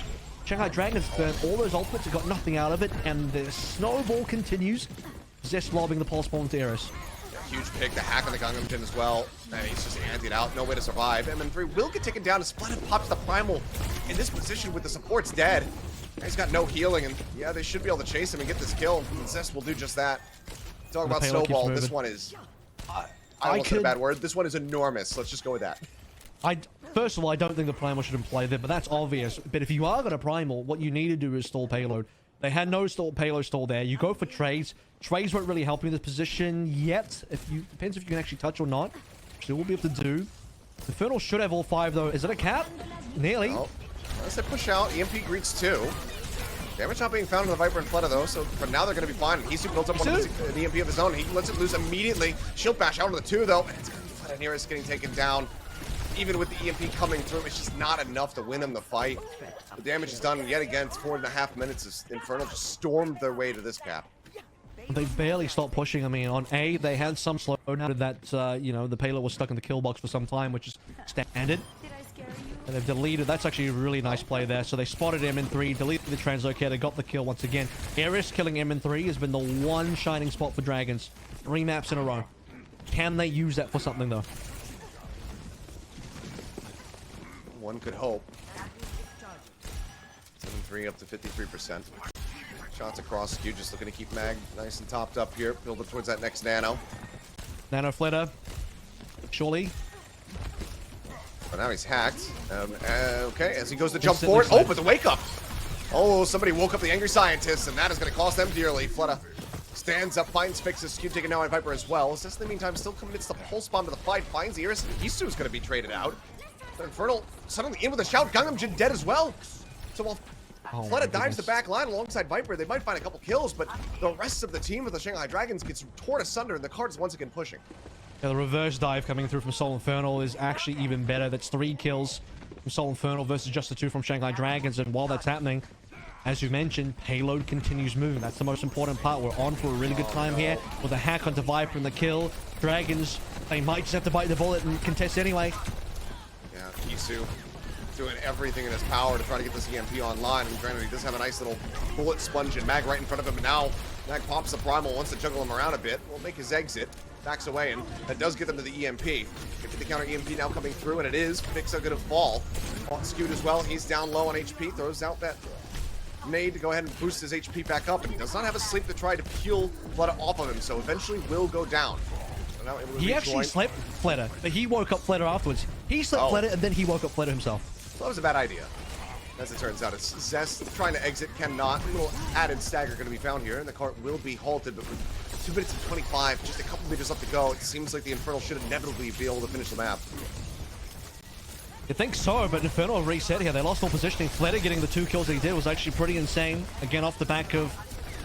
Shanghai Dragons burned all those ultimates and got nothing out of it. And the snowball continues. Zest lobbing the pulse bomb to Eris. Huge pick, the hack on the Gangnam Jin as well. And he's just antied out, no way to survive. MN3 will get taken down. Splendid pops the primal in this position with the supports dead. He's got no healing, and yeah, they should be able to chase him and get this kill. And Zest will do just that. Talk about snowball. This one is, I won't say a bad word. This one is enormous. Let's just go with that. First of all, I don't think the primal shouldn't play there, but that's obvious. But if you are going to primal, what you need to do is stall payload. They had no payload stall there. You go for trades. Trades won't really help you in this position yet. Depends if you can actually touch or not. Which they will be able to do. Infernal should have all 5 though. Is it a cap? Nearly. Oh, unless they push out, EMP greets 2. Damage not being found in the Viper and Flood though, so for now they're going to be fine. He's built up one of the EMP of his own. He lets it loose immediately. Shield bash out of the 2 though. And it's going to be Flood and Nearest getting taken down. Even with the EMP coming through, it's just not enough to win him the fight. The damage is done yet again. It's 4.5 minutes as Infernal just stormed their way to this cap. They barely stopped pushing. I mean, on A, they had some slowdown that, you know, the payload was stuck in the kill box for some time, which is standard. And they've deleted. That's actually a really nice play there. So they spotted MN3, deleted the translocator, got the kill once again. Eris killing MN3 has been the one shining spot for Dragons. 3 maps in a row. Can they use that for something, though? One could hope. 7-3 up to 53%. Shots across skew, just looking to keep Mag nice and topped up here. Build up towards that next nano. Nano flitter. Surely. But now he's hacked. Okay, as he goes to jump forward. Oh, but the wake up. Oh, somebody woke up the angry scientists, and that is going to cost them dearly. Flutta stands up, finds fixes. Skew taken now on Viper as well. Just in the meantime, still commits the pulse bomb to the fight. Finds Iris, and Hisu is going to be traded out. Infernal suddenly in with a shout. Gangnam Jin dead as well. So while Flutta dives the back line alongside Viper, they might find a couple kills, but the rest of the team of the Shanghai Dragons gets torn asunder, and the card is once again pushing. Yeah, the reverse dive coming through from Seoul Infernal is actually even better. That's 3 kills from Seoul Infernal versus just the 2 from Shanghai Dragons. And while that's happening, as you mentioned, payload continues moving. That's the most important part. We're on for a really good time here with a hack onto Viper and the kill. Dragons, they might just have to bite the bullet and contest anyway. Yeah, Hisu doing everything in his power to try to get this EMP online. And granted, he does have a nice little bullet sponge and Mag right in front of him. And now Mag pops the primal, wants to juggle him around a bit. Will make his exit. Backs away, and that does get them to the EMP. Get the counter EMP now coming through, and it is. Fixa gonna fall. Skewed as well. He's down low on HP. Throws out that nade to go ahead and boost his HP back up, and he does not have a sleep to try to peel Flutta off of him, so eventually will go down. So now he actually slept Fletta, but he woke up Fletta afterwards. He slept Fletta, and then he woke up Fletta himself. So that was a bad idea. As it turns out, it's Zest trying to exit, cannot. A little added stagger going to be found here, and the cart will be halted, but with 2 minutes and 25, just a couple meters left to go, it seems like the Infernal should inevitably be able to finish the map. You think so, but Infernal reset here. They lost all positioning. Fletta getting the 2 kills that he did was actually pretty insane. Again, off the back of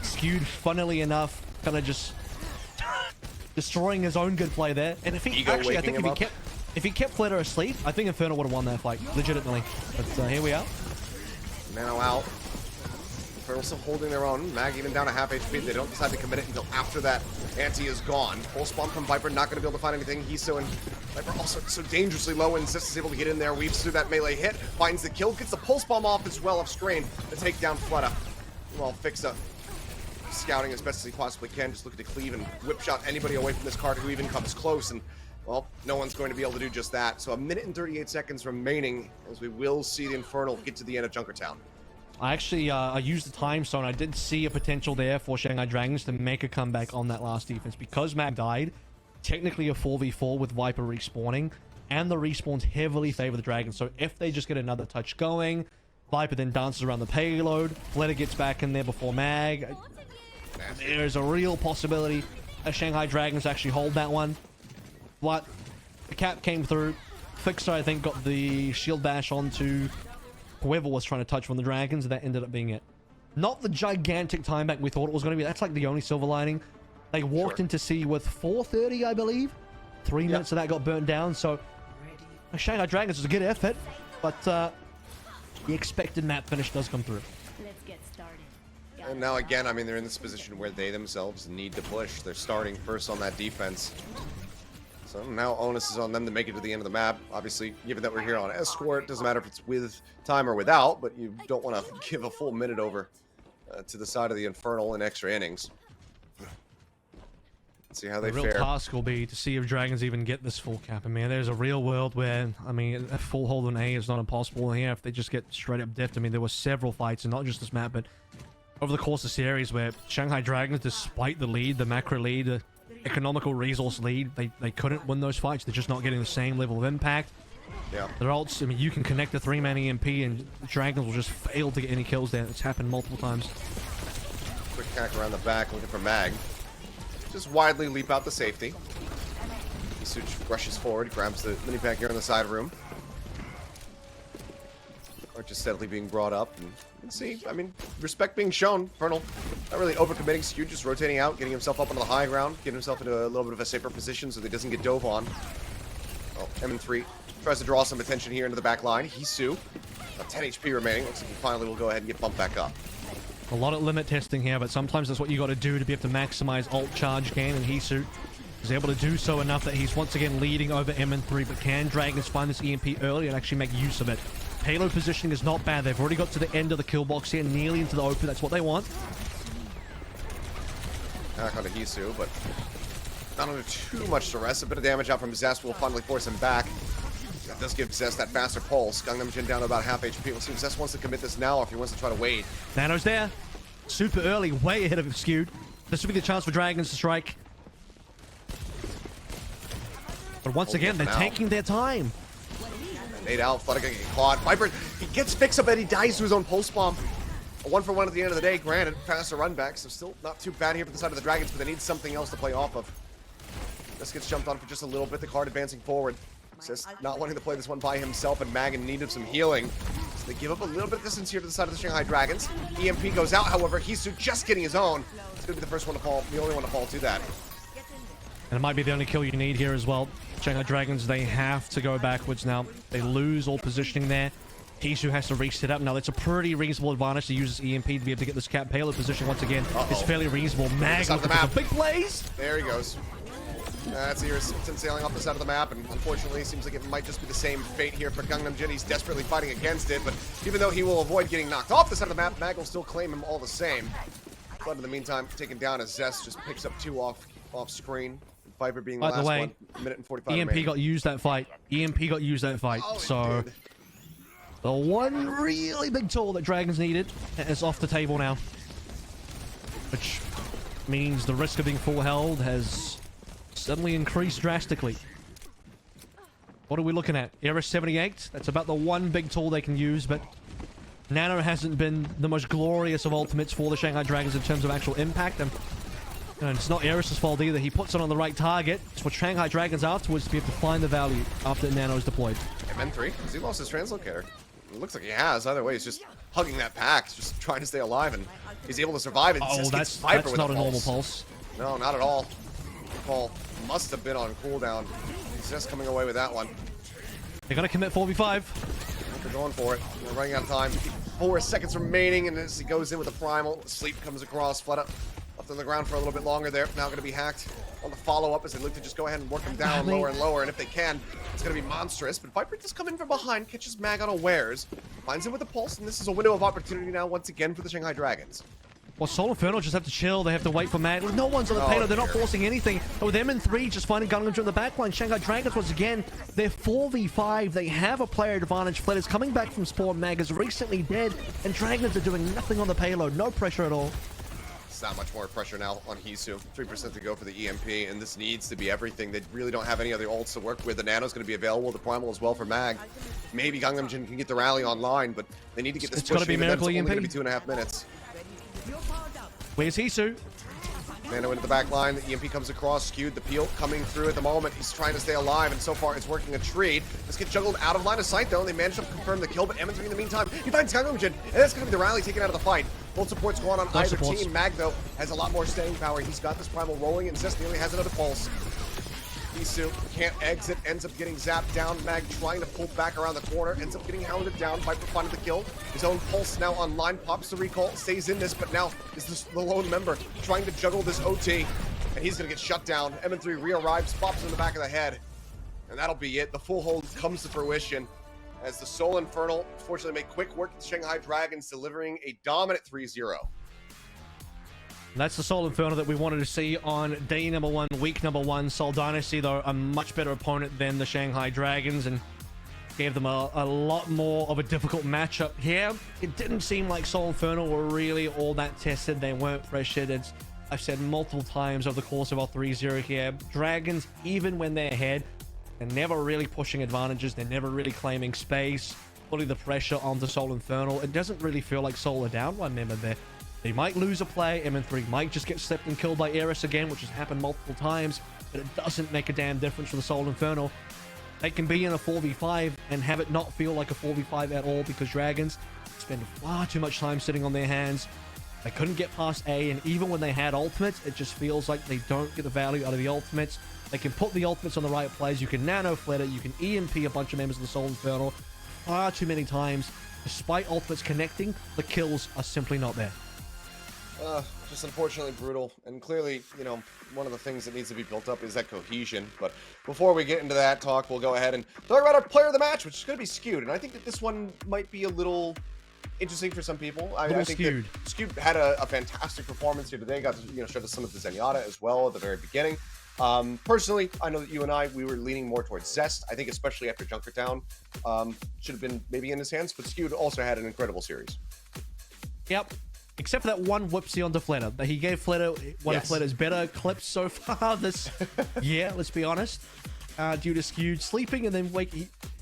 Skewed, funnily enough, kind of just destroying his own good play there. And if he actually, I think if he kept Fletta asleep, I think Infernal would have won that fight, legitimately. But here we are. Nano out. Infernal still holding their own. Mag even down to half HP. They don't decide to commit it until after that anti is gone. Pulse bomb from Viper, not going to be able to find anything. Hisu and Viper also so dangerously low, and Zest is able to get in there, weaves through that melee hit, finds the kill, gets the pulse bomb off as well off screen to take down Flutta. Well, Fixa scouting as best as he possibly can, just looking to cleave and whip shot anybody away from this card who even comes close, and well, no one's going to be able to do just that. So 1 minute and 38 seconds remaining as we will see the Infernal get to the end of Junkertown. I actually I used the time zone. I did see a potential there for Shanghai Dragons to make a comeback on that last defense. Because Mag died, technically a 4v4 with Viper respawning, and the respawns heavily favor the Dragons. So if they just get another touch going, Viper then dances around the payload, Fletta gets back in there before Mag. There's a real possibility that Shanghai Dragons actually hold that one. But the cap came through. Fixer, I think, got the shield bash onto whoever was trying to touch from the Dragons, and that ended up being it. Not the gigantic time back we thought it was going to be. That's like the only silver lining. They walked into C with 4:30, I believe. 3 minutes of that got burnt down, so Shanghai Dragons was a good effort, but the expected map finish does come through. Let's get started. And now again, I mean, they're in this position where they themselves need to push. They're starting first on that defense. So now onus is on them to make it to the end of the map. Obviously, given that we're here on escort, doesn't matter if it's with time or without, but you don't want to give a full minute over to the side of the Infernal in extra innings. Let's see how they The real fare. task will be to see if Dragons even get this full cap. I mean, there's a real world where, I mean, a full hold on A is not impossible here if they just get straight up dipped. I mean, there were several fights, and not just this map, but over the course of the series where Shanghai Dragons, despite the lead, the macro lead, the economical resource lead, they couldn't win those fights. They're just not getting the same level of impact. Yeah. Their ults, I mean, you can connect a 3-man EMP and Dragons will just fail to get any kills there. It's happened multiple times. Quick hack around the back, looking for Mag. Just widely leap out the safety. Isuch rushes forward, grabs the mini pack here in the side room. Or just steadily being brought up. And you can see, I mean, respect being shown. Infernal not really overcommitting. Skew just rotating out, getting himself up onto the high ground, getting himself into a little bit of a safer position so that he doesn't get dove on. Oh, M3 tries to draw some attention here into the back line. Hisu, 10 HP remaining. Looks like he finally will go ahead and get bumped back up. A lot of limit testing here, but sometimes that's what you got to do to be able to maximize ult charge gain, and Hisu is able to do so enough that he's once again leading over M3, but can Dragons find this EMP early and actually make use of it? Payload positioning is not bad. They've already got to the end of the kill box here, nearly into the open. That's what they want. Back onto Hisu, but not under too much duress. A bit of damage out from Zest will finally force him back. That does give Zest that faster pulse. Gangnam Jin down to about half HP. We'll see if Zest wants to commit this now or if he wants to try to wait. Nano's there. Super early, way ahead of him, Skewed. This will be the chance for Dragons to strike. But once again, they're taking their time. Nade out, Flood gonna get caught. Viper, he gets fixed up and he dies to his own pulse bomb. A 1-for-1 at the end of the day, granted. Faster run back, so still not too bad here for the side of the Dragons, but they need something else to play off of. This gets jumped on for just a little bit, the card advancing forward. Says not wanting to play this one by himself, and Mag in need of some healing. So they give up a little bit of distance here to the side of the Shanghai Dragons. EMP goes out, however, Hisu just getting his own. It's going to be the first one to fall, the only one to fall to that. And it might be the only kill you need here as well. Shanghai Dragons, they have to go backwards now. They lose all positioning there. Hisu has to reset up. Now, that's a pretty reasonable advantage to use this EMP to be able to get this cap payload position once again. It's fairly reasonable. Mag looking for big plays. There he goes. That's here Simpson sailing off the side of the map, and unfortunately, seems like it might just be the same fate here for Gangnam Jin. He's desperately fighting against it, but even though he will avoid getting knocked off the side of the map, Mag will still claim him all the same. Flood in the meantime, taken down as Zest just picks up 2 off screen. Viper being the last one. Minute and 45 EMP remaining. got used that fight. EMP got used that fight. Oh, so the one really big tool that Dragons needed is off the table now, which means the risk of being full held has suddenly increased drastically. What are we looking at? Era 78? That's about the one big tool they can use, but Nano hasn't been the most glorious of ultimates for the Shanghai Dragons in terms of actual impact, and it's not Eris's fault either. He puts it on the right target. It's for Shanghai Dragons afterwards to be able to find the value after Nano is deployed. M3, has he lost his translocator? It looks like he has. Either way, he's just hugging that pack, he's just trying to stay alive, and he's able to survive. And that's Viper with not a pulse. normal pulse. No, not at all. The call must have been on cooldown. He's just coming away with that one. They're gonna commit 4v5. They're going for it. They're running out of time. 4 seconds remaining, and as he goes in with a primal, Sleep comes across, Flood up left on the ground for a little bit longer there. Now going to be hacked on the follow-up as they look to just go ahead and work him down lower and lower, and if they can, it's going to be monstrous. But Viper just come in from behind, catches Mag unawares, finds him with a pulse, and this is a window of opportunity now once again for the Shanghai Dragons. Well, Seoul Infernal just have to chill. They have to wait for Mag. No one's on the payload. They're not forcing anything. But with them and 3 just finding Gangnam Jin in the backline, Shanghai Dragons once again, they're 4v5. They have a player advantage. Fled is coming back from spawn. Mag is recently dead, and Dragons are doing nothing on the payload. No pressure at all. It's not much more pressure now on Hisu. 3% to go for the EMP, and this needs to be everything. They really don't have any other ults to work with. The Nano's going to be available, the Primal as well for Mag. Maybe Gangnam Jin can get the rally online, but they need to get this push. It's got to be Miracle It's only EMP. going to be 2.5 minutes. Where's Hisu? Nano into the back line. The EMP comes across, skewed. The peel coming through at the moment. He's trying to stay alive, and so far it's working a treat. Let's get juggled out of line of sight, though, and they manage to confirm the kill, but M3 in the meantime, he finds Gangnam Jin, and that's going to be the rally taken out of the fight. Full support's going on either team. Mag, though, has a lot more staying power. He's got this primal rolling, and Zest nearly has another pulse. Hisu can't exit, ends up getting zapped down. Mag trying to pull back around the corner, ends up getting hounded down. Viper finding the kill. His own pulse now online, pops the recall, stays in this, but now is this the lone member trying to juggle this OT. and he's gonna get shut down. MN3 re-arrives, pops in the back of the head, and that'll be it. The full hold comes to fruition as the Seoul Infernal fortunately make quick work of the Shanghai Dragons, delivering a dominant 3-0. That's the Seoul Infernal that we wanted to see on day number 1, week number 1. Seoul Dynasty, though, a much better opponent than the Shanghai Dragons, and gave them a lot more of a difficult matchup here. It didn't seem like Seoul Infernal were really all that tested. They weren't pressured. It's, I've said multiple times over the course of our 3-0 here, Dragons, even when they're ahead, they're never really pushing advantages. They're never really claiming space, putting the pressure on the Seoul Infernal. It doesn't really feel like Seoul are down one member there. They might lose a play. MN3 might just get slipped and killed by Eris again, which has happened multiple times, but it doesn't make a damn difference for the Seoul Infernal. They can be in a 4v5 and have it not feel like a 4v5 at all, because Dragons spend far too much time sitting on their hands. They couldn't get past A, and even when they had ultimates, it just feels like they don't get the value out of the ultimates. They can put the ultimates on the right plays. You can nano flit it. You can EMP a bunch of members of the Seoul Infernal far too many times. Despite ultimates connecting, the kills are simply not there. Just unfortunately brutal, and clearly, you know, one of the things that needs to be built up is that cohesion. But before we get into that talk, we'll go ahead and talk about our player of the match, which is going to be Skewed. And I think that this one might be a little interesting for some people. I think Skewed. that Skewed had a fantastic performance here today. Got to, you know, showed us some of the Zenyatta as well at the very beginning. Personally, I know that you and we were leaning more towards Zest. I think especially after Junkertown, should have been maybe in his hands, but Skewed also had an incredible series. Yep. Except for that one whoopsie onto Flitter. He gave Flitter one of Flitter's better clips so far this year, let's be honest. Due to Skewed sleeping and then wake.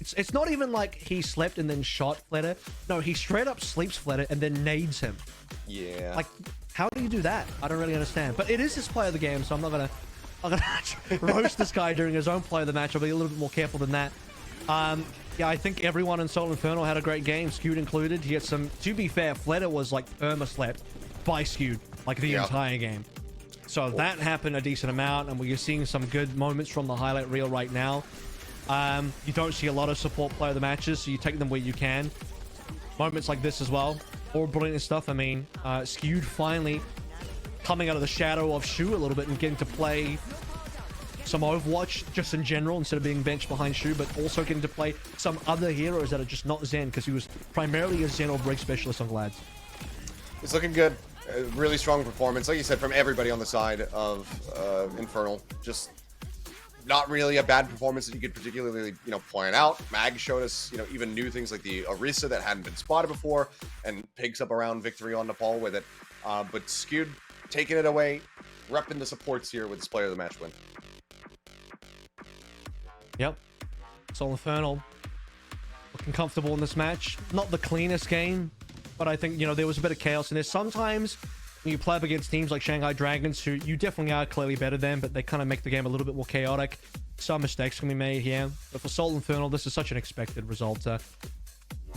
It's not even like he slept and then shot Flitter. No, he straight up sleeps Flitter and then nades him. Yeah. Like, how do you do that? I don't really understand. But it is his play of the game, so I'm not gonna roast this guy during his own play of the match. I'll be a little bit more careful than that. Yeah, I think everyone in Seoul Infernal had a great game, Skewed included. He had some, to be fair, Flitter was like perma-slept by Skewed, like the entire game. So that happened a decent amount, and we're seeing some good moments from the highlight reel right now. You don't see a lot of support player of the matches, so you take them where you can. Moments like this as well, all brilliant stuff. I mean, Skewed finally coming out of the shadow of Shu a little bit and getting to play some Overwatch just in general instead of being benched behind Shu, but also getting to play some other heroes that are just not Zen, because he was primarily a Zen or Break specialist on Glads. It's looking good. A really strong performance, like you said, from everybody on the side of Infernal. Just not really a bad performance that you could particularly, you know, point out. Mag showed us, you know, even new things like the Orisa that hadn't been spotted before, and picks up around victory on Nepal with it. But Skewed taking it away, repping the supports here with his player of the match win. Yep. Seoul Infernal looking comfortable in this match. Not the cleanest game, but I think, you know, there was a bit of chaos in there. Sometimes when you play up against teams like Shanghai Dragons, who you definitely are clearly better than, but they kind of make the game a little bit more chaotic. Some mistakes can be made here. But for Seoul Infernal, this is such an expected result.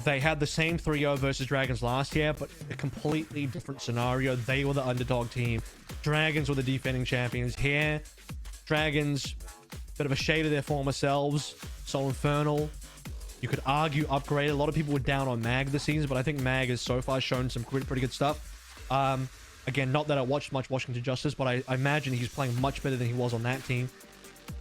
They had the same 3-0 versus Dragons last year, but a completely different scenario. They were the underdog team. Dragons were the defending champions. Here, Dragons, bit of a shade of their former selves. Seoul Infernal, you could argue upgraded. A lot of people were down on Mag this season, but I think Mag has so far shown some pretty good stuff. Again, not that I watched much Washington Justice, but I imagine he's playing much better than he was on that team.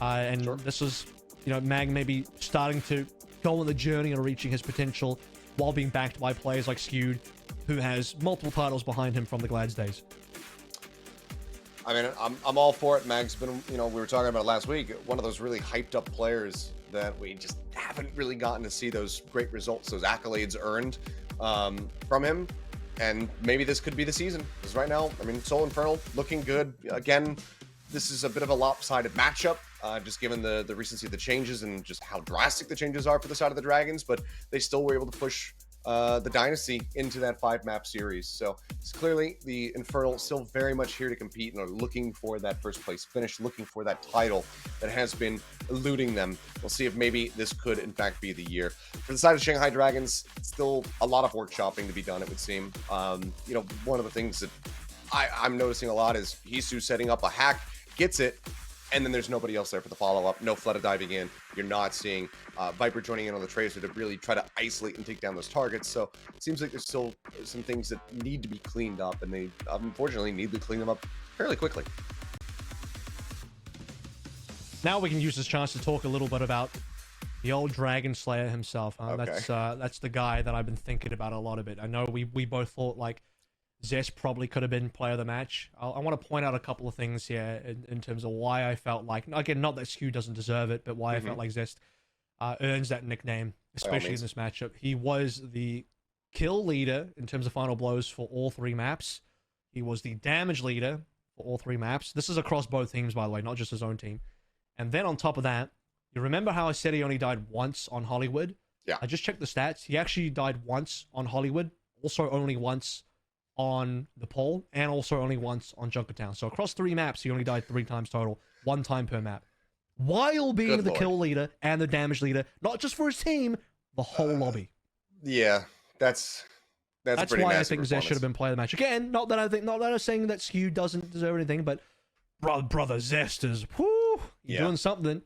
And this is, you know, Mag maybe starting to go on the journey and reaching his potential while being backed by players like Skewed, who has multiple titles behind him from the Glads days. I mean, I'm all for it. Mag's been, you know, we were talking about it last week, one of those really hyped up players that we just haven't really gotten to see those great results, those accolades earned from him. And maybe this could be the season. Because right now, I mean, Seoul Infernal looking good. Again, this is a bit of a lopsided matchup, just given the recency of the changes and just how drastic the changes are for the side of the Dragons. But they still were able to push the Dynasty into that 5-map series. So it's clearly the Infernal still very much here to compete and are looking for that first place finish, looking for that title that has been eluding them. We'll see if maybe this could in fact be the year. For the side of Shanghai Dragons, still a lot of workshopping to be done, it would seem. You know, one of the things that I'm noticing a lot is Hisu setting up a hack, gets it, and then there's nobody else there for the follow-up. No Fleta diving in. You're not seeing Viper joining in on the Tracer to really try to isolate and take down those targets. So it seems like there's still some things that need to be cleaned up, and they unfortunately need to clean them up fairly quickly. now we can use this chance to talk a little bit about the old Dragon Slayer himself. Okay. That's the guy that I've been thinking about a lot of it. I know we both thought like Zest probably could have been player of the match. I want to point out a couple of things here in terms of why I felt like, again, not that Skew doesn't deserve it, but why I felt like Zest earns that nickname, especially in this matchup. He was the kill leader in terms of final blows for all 3 maps. He was the damage leader for all 3 maps. This is across both teams, by the way, not just his own team. And then on top of that, you remember how I said he only died once on Hollywood? Yeah. I just checked the stats. He actually died once on Hollywood, also only once on the pole, and also only once on Junkertown. So across 3 maps, he only died 3 times total, 1 time per map. While being the kill leader and the damage leader, not just for his team, the whole lobby. Yeah, that's why I think Zest should have been player of the match. Again, not that I'm saying that Skew doesn't deserve anything, but brother Zest is doing something.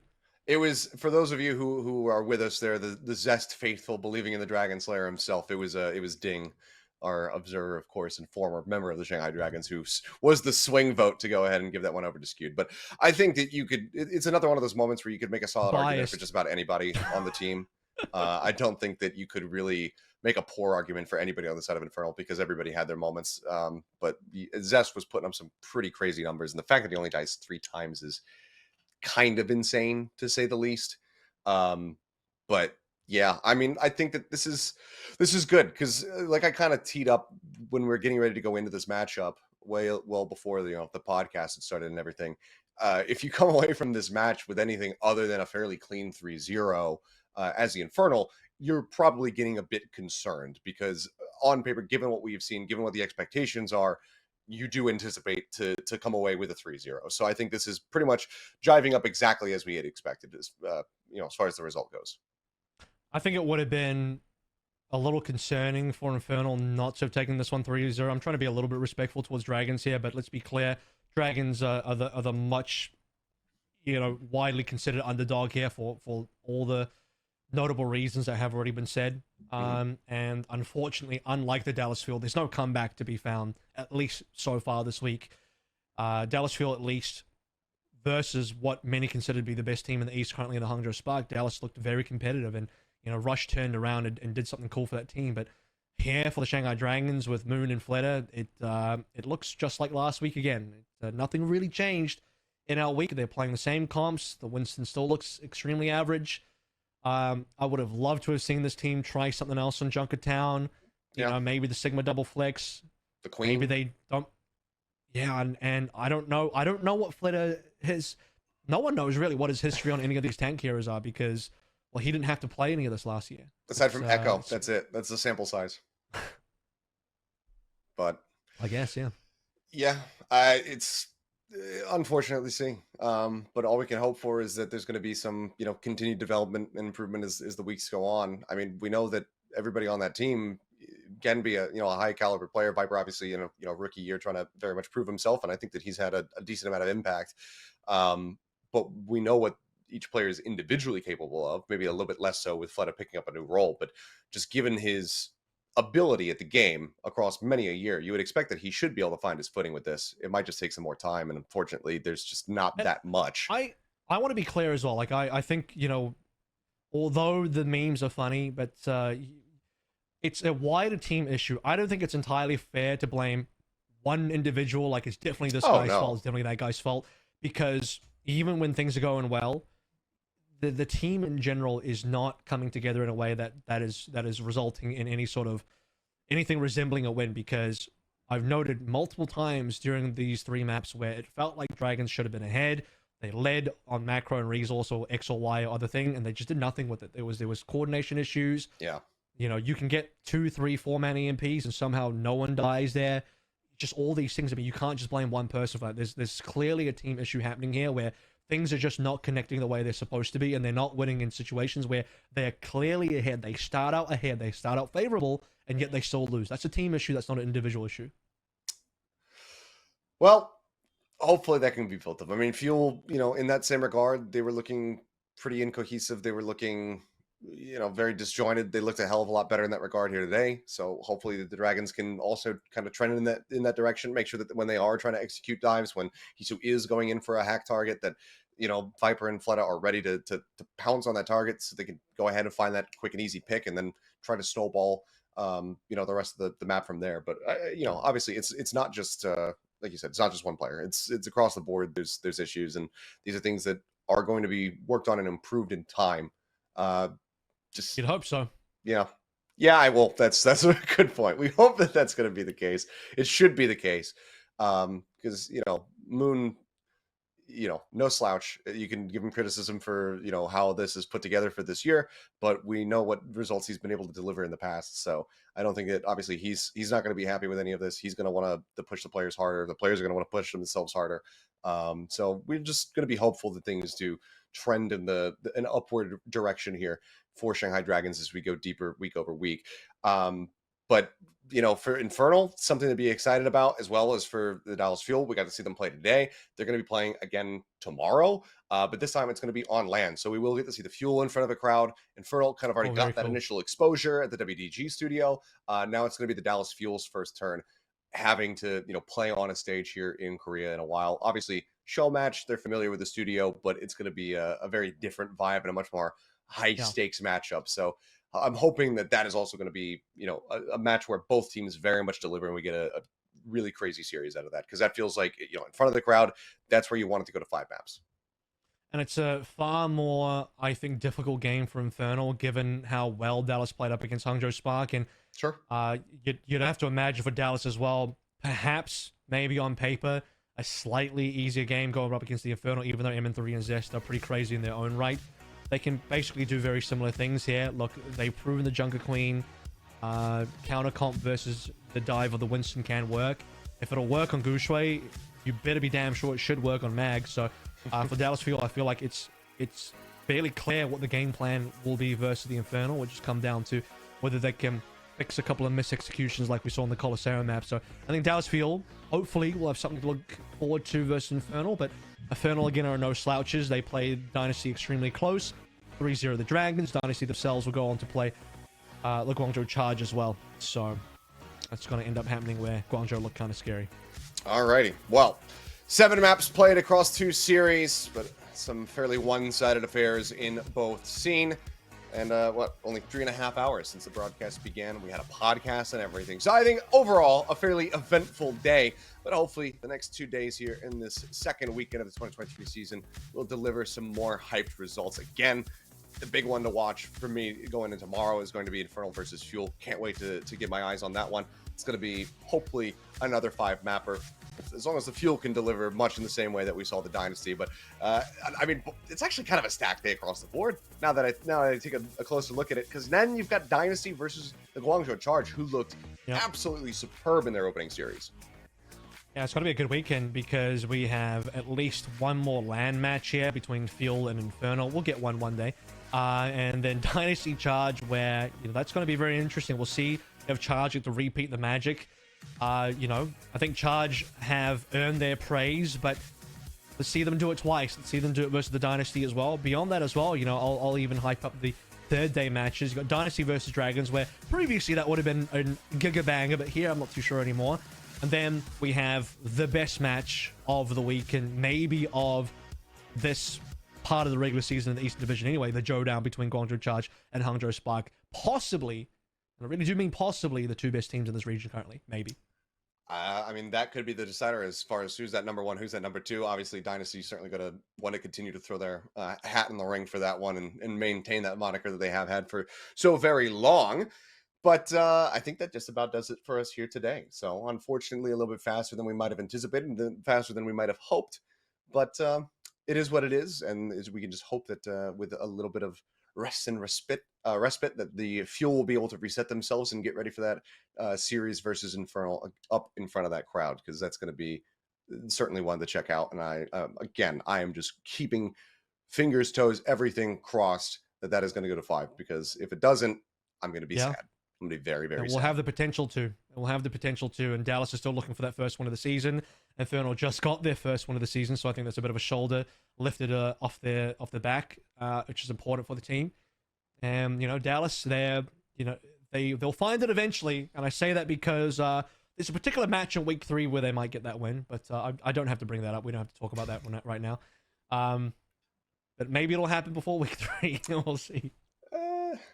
It was, for those of you who are with us there, the Zest faithful believing in the Dragon Slayer himself. It was Ding, our observer, of course, and former member of the Shanghai Dragons, who was the swing vote to go ahead and give that one over to Skewed. But I think that it's another one of those moments where you could make a solid argument for just about anybody on the team. I don't think that you could really make a poor argument for anybody on the side of Infernal, because everybody had their moments. But Zest was putting up some pretty crazy numbers, and the fact that he only dies 3 times is kind of insane, to say the least. But yeah, I mean, I think that this is good, because like I kind of teed up when we were getting ready to go into this matchup well before the podcast had started and everything. If you come away from this match with anything other than a fairly clean 3-0 as the Infernal, you're probably getting a bit concerned, because on paper, given what we've seen, given what the expectations are, you do anticipate to come away with a 3-0. So I think this is pretty much jiving up exactly as we had expected, as far as the result goes. I think it would have been a little concerning for Infernal not to have taken this one 3-0. I'm trying to be a little bit respectful towards Dragons here, but let's be clear, Dragons are the much widely considered underdog here for all the notable reasons that have already been said. And unfortunately, unlike the Dallas Field, there's no comeback to be found, at least so far this week. Dallas Field, at least, versus what many consider to be the best team in the East currently in the Hangzhou Spark, Dallas looked very competitive, and Rush turned around and did something cool for that team. But here for the Shanghai Dragons with Moon and Fleta, it looks just like last week again. Nothing really changed in our week. They're playing the same comps. The Winston still looks extremely average. I would have loved to have seen this team try something else on Junkertown. You know, maybe the Sigma double flex. The Queen. Maybe they don't. Yeah, and I don't know. I don't know what Fleta has. No one knows really what his history on any of these tank heroes are, because, well, he didn't have to play any of this last year. Aside from Echo, that's it. That's the sample size. But I guess, yeah. Yeah, it's unfortunately see. But all we can hope for is that there's going to be some, continued development and improvement as the weeks go on. I mean, we know that everybody on that team can be a high caliber player. Viper obviously in a rookie year trying to very much prove himself, and I think that he's had a decent amount of impact. But we know what each player is individually capable of, maybe a little bit less so with Fleta picking up a new role, but just given his ability at the game across many a year, you would expect that he should be able to find his footing with this. It might just take some more time, and unfortunately there's just not that much. I want to be clear as well. Like I think, although the memes are funny, but it's a wider team issue. I don't think it's entirely fair to blame one individual, like it's definitely this guy's fault, it's definitely that guy's fault, because even when things are going well, the team in general is not coming together in a way that is resulting in any sort of anything resembling a win, because I've noted multiple times during these 3 maps where it felt like Dragons should have been ahead. They led on macro and resource or X or Y or other thing, and they just did nothing with it. There was coordination issues. Yeah. You can get 2, 3, 4-man EMPs and somehow no one dies there. Just all these things. I mean, you can't just blame one person for that. There's clearly a team issue happening here where things are just not connecting the way they're supposed to be, and they're not winning in situations where they're clearly ahead. They start out ahead, they start out favorable, and yet they still lose. That's a team issue. That's not an individual issue. Well, hopefully that can be built up. I mean, Fuel, in that same regard, they were looking pretty incohesive. They were looking, very disjointed. They looked a hell of a lot better in that regard here today. So hopefully the Dragons can also kind of trend in that direction. Make sure that when they are trying to execute dives, when Hisu is going in for a hack target, that Viper and Fleta are ready to pounce on that target, so they can go ahead and find that quick and easy pick, and then try to snowball, the rest of the map from there. But obviously, it's not just like you said, it's not just one player. It's across the board. There's issues, and these are things that are going to be worked on and improved in time. Just You'd hope so. Yeah. Yeah, I will. That's a good point. We hope that that's going to be the case. It should be the case. Because, Moon, no slouch. You can give him criticism for, how this is put together for this year, but we know what results he's been able to deliver in the past. So I don't think that, obviously, he's not going to be happy with any of this. He's going to want to push the players harder. The players are going to want to push themselves harder. So we're just going to be hopeful that things do trend in an upward direction here for Shanghai Dragons as we go deeper week over week. But for Infernal, something to be excited about, as well as for the Dallas Fuel. We got to see them play today. They're going to be playing again tomorrow, but this time it's going to be on land. So we will get to see the Fuel in front of a crowd. Infernal kind of already got that initial exposure at the WDG studio. Now it's going to be the Dallas Fuel's first turn, having to play on a stage here in Korea in a while. Obviously, show match, they're familiar with the studio, but it's going to be a very different vibe and a much more high stakes matchup. So I'm hoping that is also going to be a match where both teams very much deliver, and we get a really crazy series out of that, because that feels like in front of the crowd, that's where you want it to go to 5 maps. And it's a far more, I think, difficult game for Infernal, given how well Dallas played up against Hangzhou Spark. And sure, you'd have to imagine for Dallas as well, perhaps, maybe on paper, a slightly easier game going up against the Infernal, even though MN3 and Zest are pretty crazy in their own right. They can basically do very similar things here. Look, they've proven the Junker Queen counter comp versus the dive of the Winston can work. If it'll work on Gushui, you better be damn sure it should work on Mag. So for Dallas Fuel, I feel like it's fairly clear what the game plan will be versus the Infernal, which just come down to whether they can fix a couple of mis-executions like we saw on the Coliseum map. So I think Dallas Fuel, hopefully, will have something to look forward to versus Infernal, but Infernal, again, are no slouches. They played Dynasty extremely close. 3-0 the Dragons. Dynasty themselves will go on to play the Guangzhou Charge as well. So that's going to end up happening where Guangzhou look kind of scary. Alrighty. Well, 7 maps played across 2 series, but some fairly one-sided affairs in both scene. And only 3.5 hours since the broadcast began. We had a podcast and everything. So I think overall, a fairly eventful day. But hopefully the next 2 days here in this second weekend of the 2023 season will deliver some more hyped results. Again, the big one to watch for me going into tomorrow is going to be Infernal versus Fuel. Can't wait to get my eyes on that one. It's going to be hopefully another 5 mapper, as long as the Fuel can deliver much in the same way that we saw the Dynasty. But I mean, it's actually kind of a stacked day across the board now that I take a closer look at it, because then you've got Dynasty versus the Guangzhou Charge, who looked absolutely superb in their opening series. Yeah, it's going to be a good weekend because we have at least one more LAN match here between Fuel and Infernal. We'll get one day. And then Dynasty Charge, where that's going to be very interesting. We'll see if Charge get to repeat the magic. I think Charge have earned their praise, but let's see them do it twice. Let's see them do it versus the Dynasty as well. Beyond that as well, I'll even hype up the third day matches. You've got Dynasty versus Dragons, where previously that would have been a giga banger, but here I'm not too sure anymore. And then we have the best match of the week, and maybe of this part of the regular season in the Eastern Division anyway, the showdown between Guangzhou Charge and Hangzhou Spark. Possibly, and I really do mean possibly, the 2 best teams in this region currently. Maybe. I mean, that could be the decider as far as who's that number 1, who's that number 2. Obviously, Dynasty's certainly going to want to continue to throw their hat in the ring for that one and maintain that moniker that they have had for so very long. But I think that just about does it for us here today. So unfortunately, a little bit faster than we might have anticipated, faster than we might have hoped. But it is what it is. And we can just hope that with a little bit of rest and respite, that the Fuel will be able to reset themselves and get ready for that series versus Infernal up in front of that crowd, because that's going to be certainly one to check out. And I am just keeping fingers, toes, everything crossed that is going to go to 5, because if it doesn't, I'm going to be sad. I'm going to be very, very sad. We'll have the potential to. We'll have the potential to. And Dallas is still looking for that first one of the season. Infernal just got their first one of the season, so I think that's a bit of a shoulder lifted off their back, which is important for the team. And Dallas, they'll find it eventually. And I say that because there's a particular match in week 3 where they might get that win, but I don't have to bring that up. We don't have to talk about that right now. But maybe it'll happen before week 3. We'll see.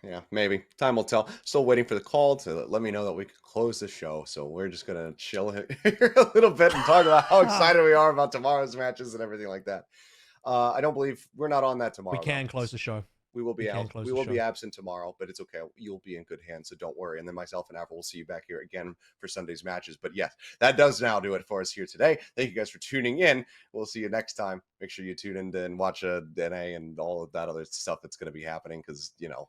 Yeah, maybe. Time will tell. Still waiting for the call to let me know that we can close the show. So we're just going to chill here a little bit and talk about how excited we are about tomorrow's matches and everything like that. I don't believe we're not on that tomorrow. We can close the show. We will be out. We will be show. absent tomorrow, but it's okay. You'll be in good hands, so don't worry. And then myself and Avril will see you back here again for Sunday's matches. But yes, that does now do it for us here today. Thank you guys for tuning in. We'll see you next time. Make sure you tune in and watch NA and all of that other stuff that's going to be happening because, you know,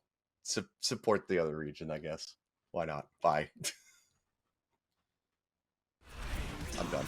support the other region, I guess. Why not? Bye. I'm done.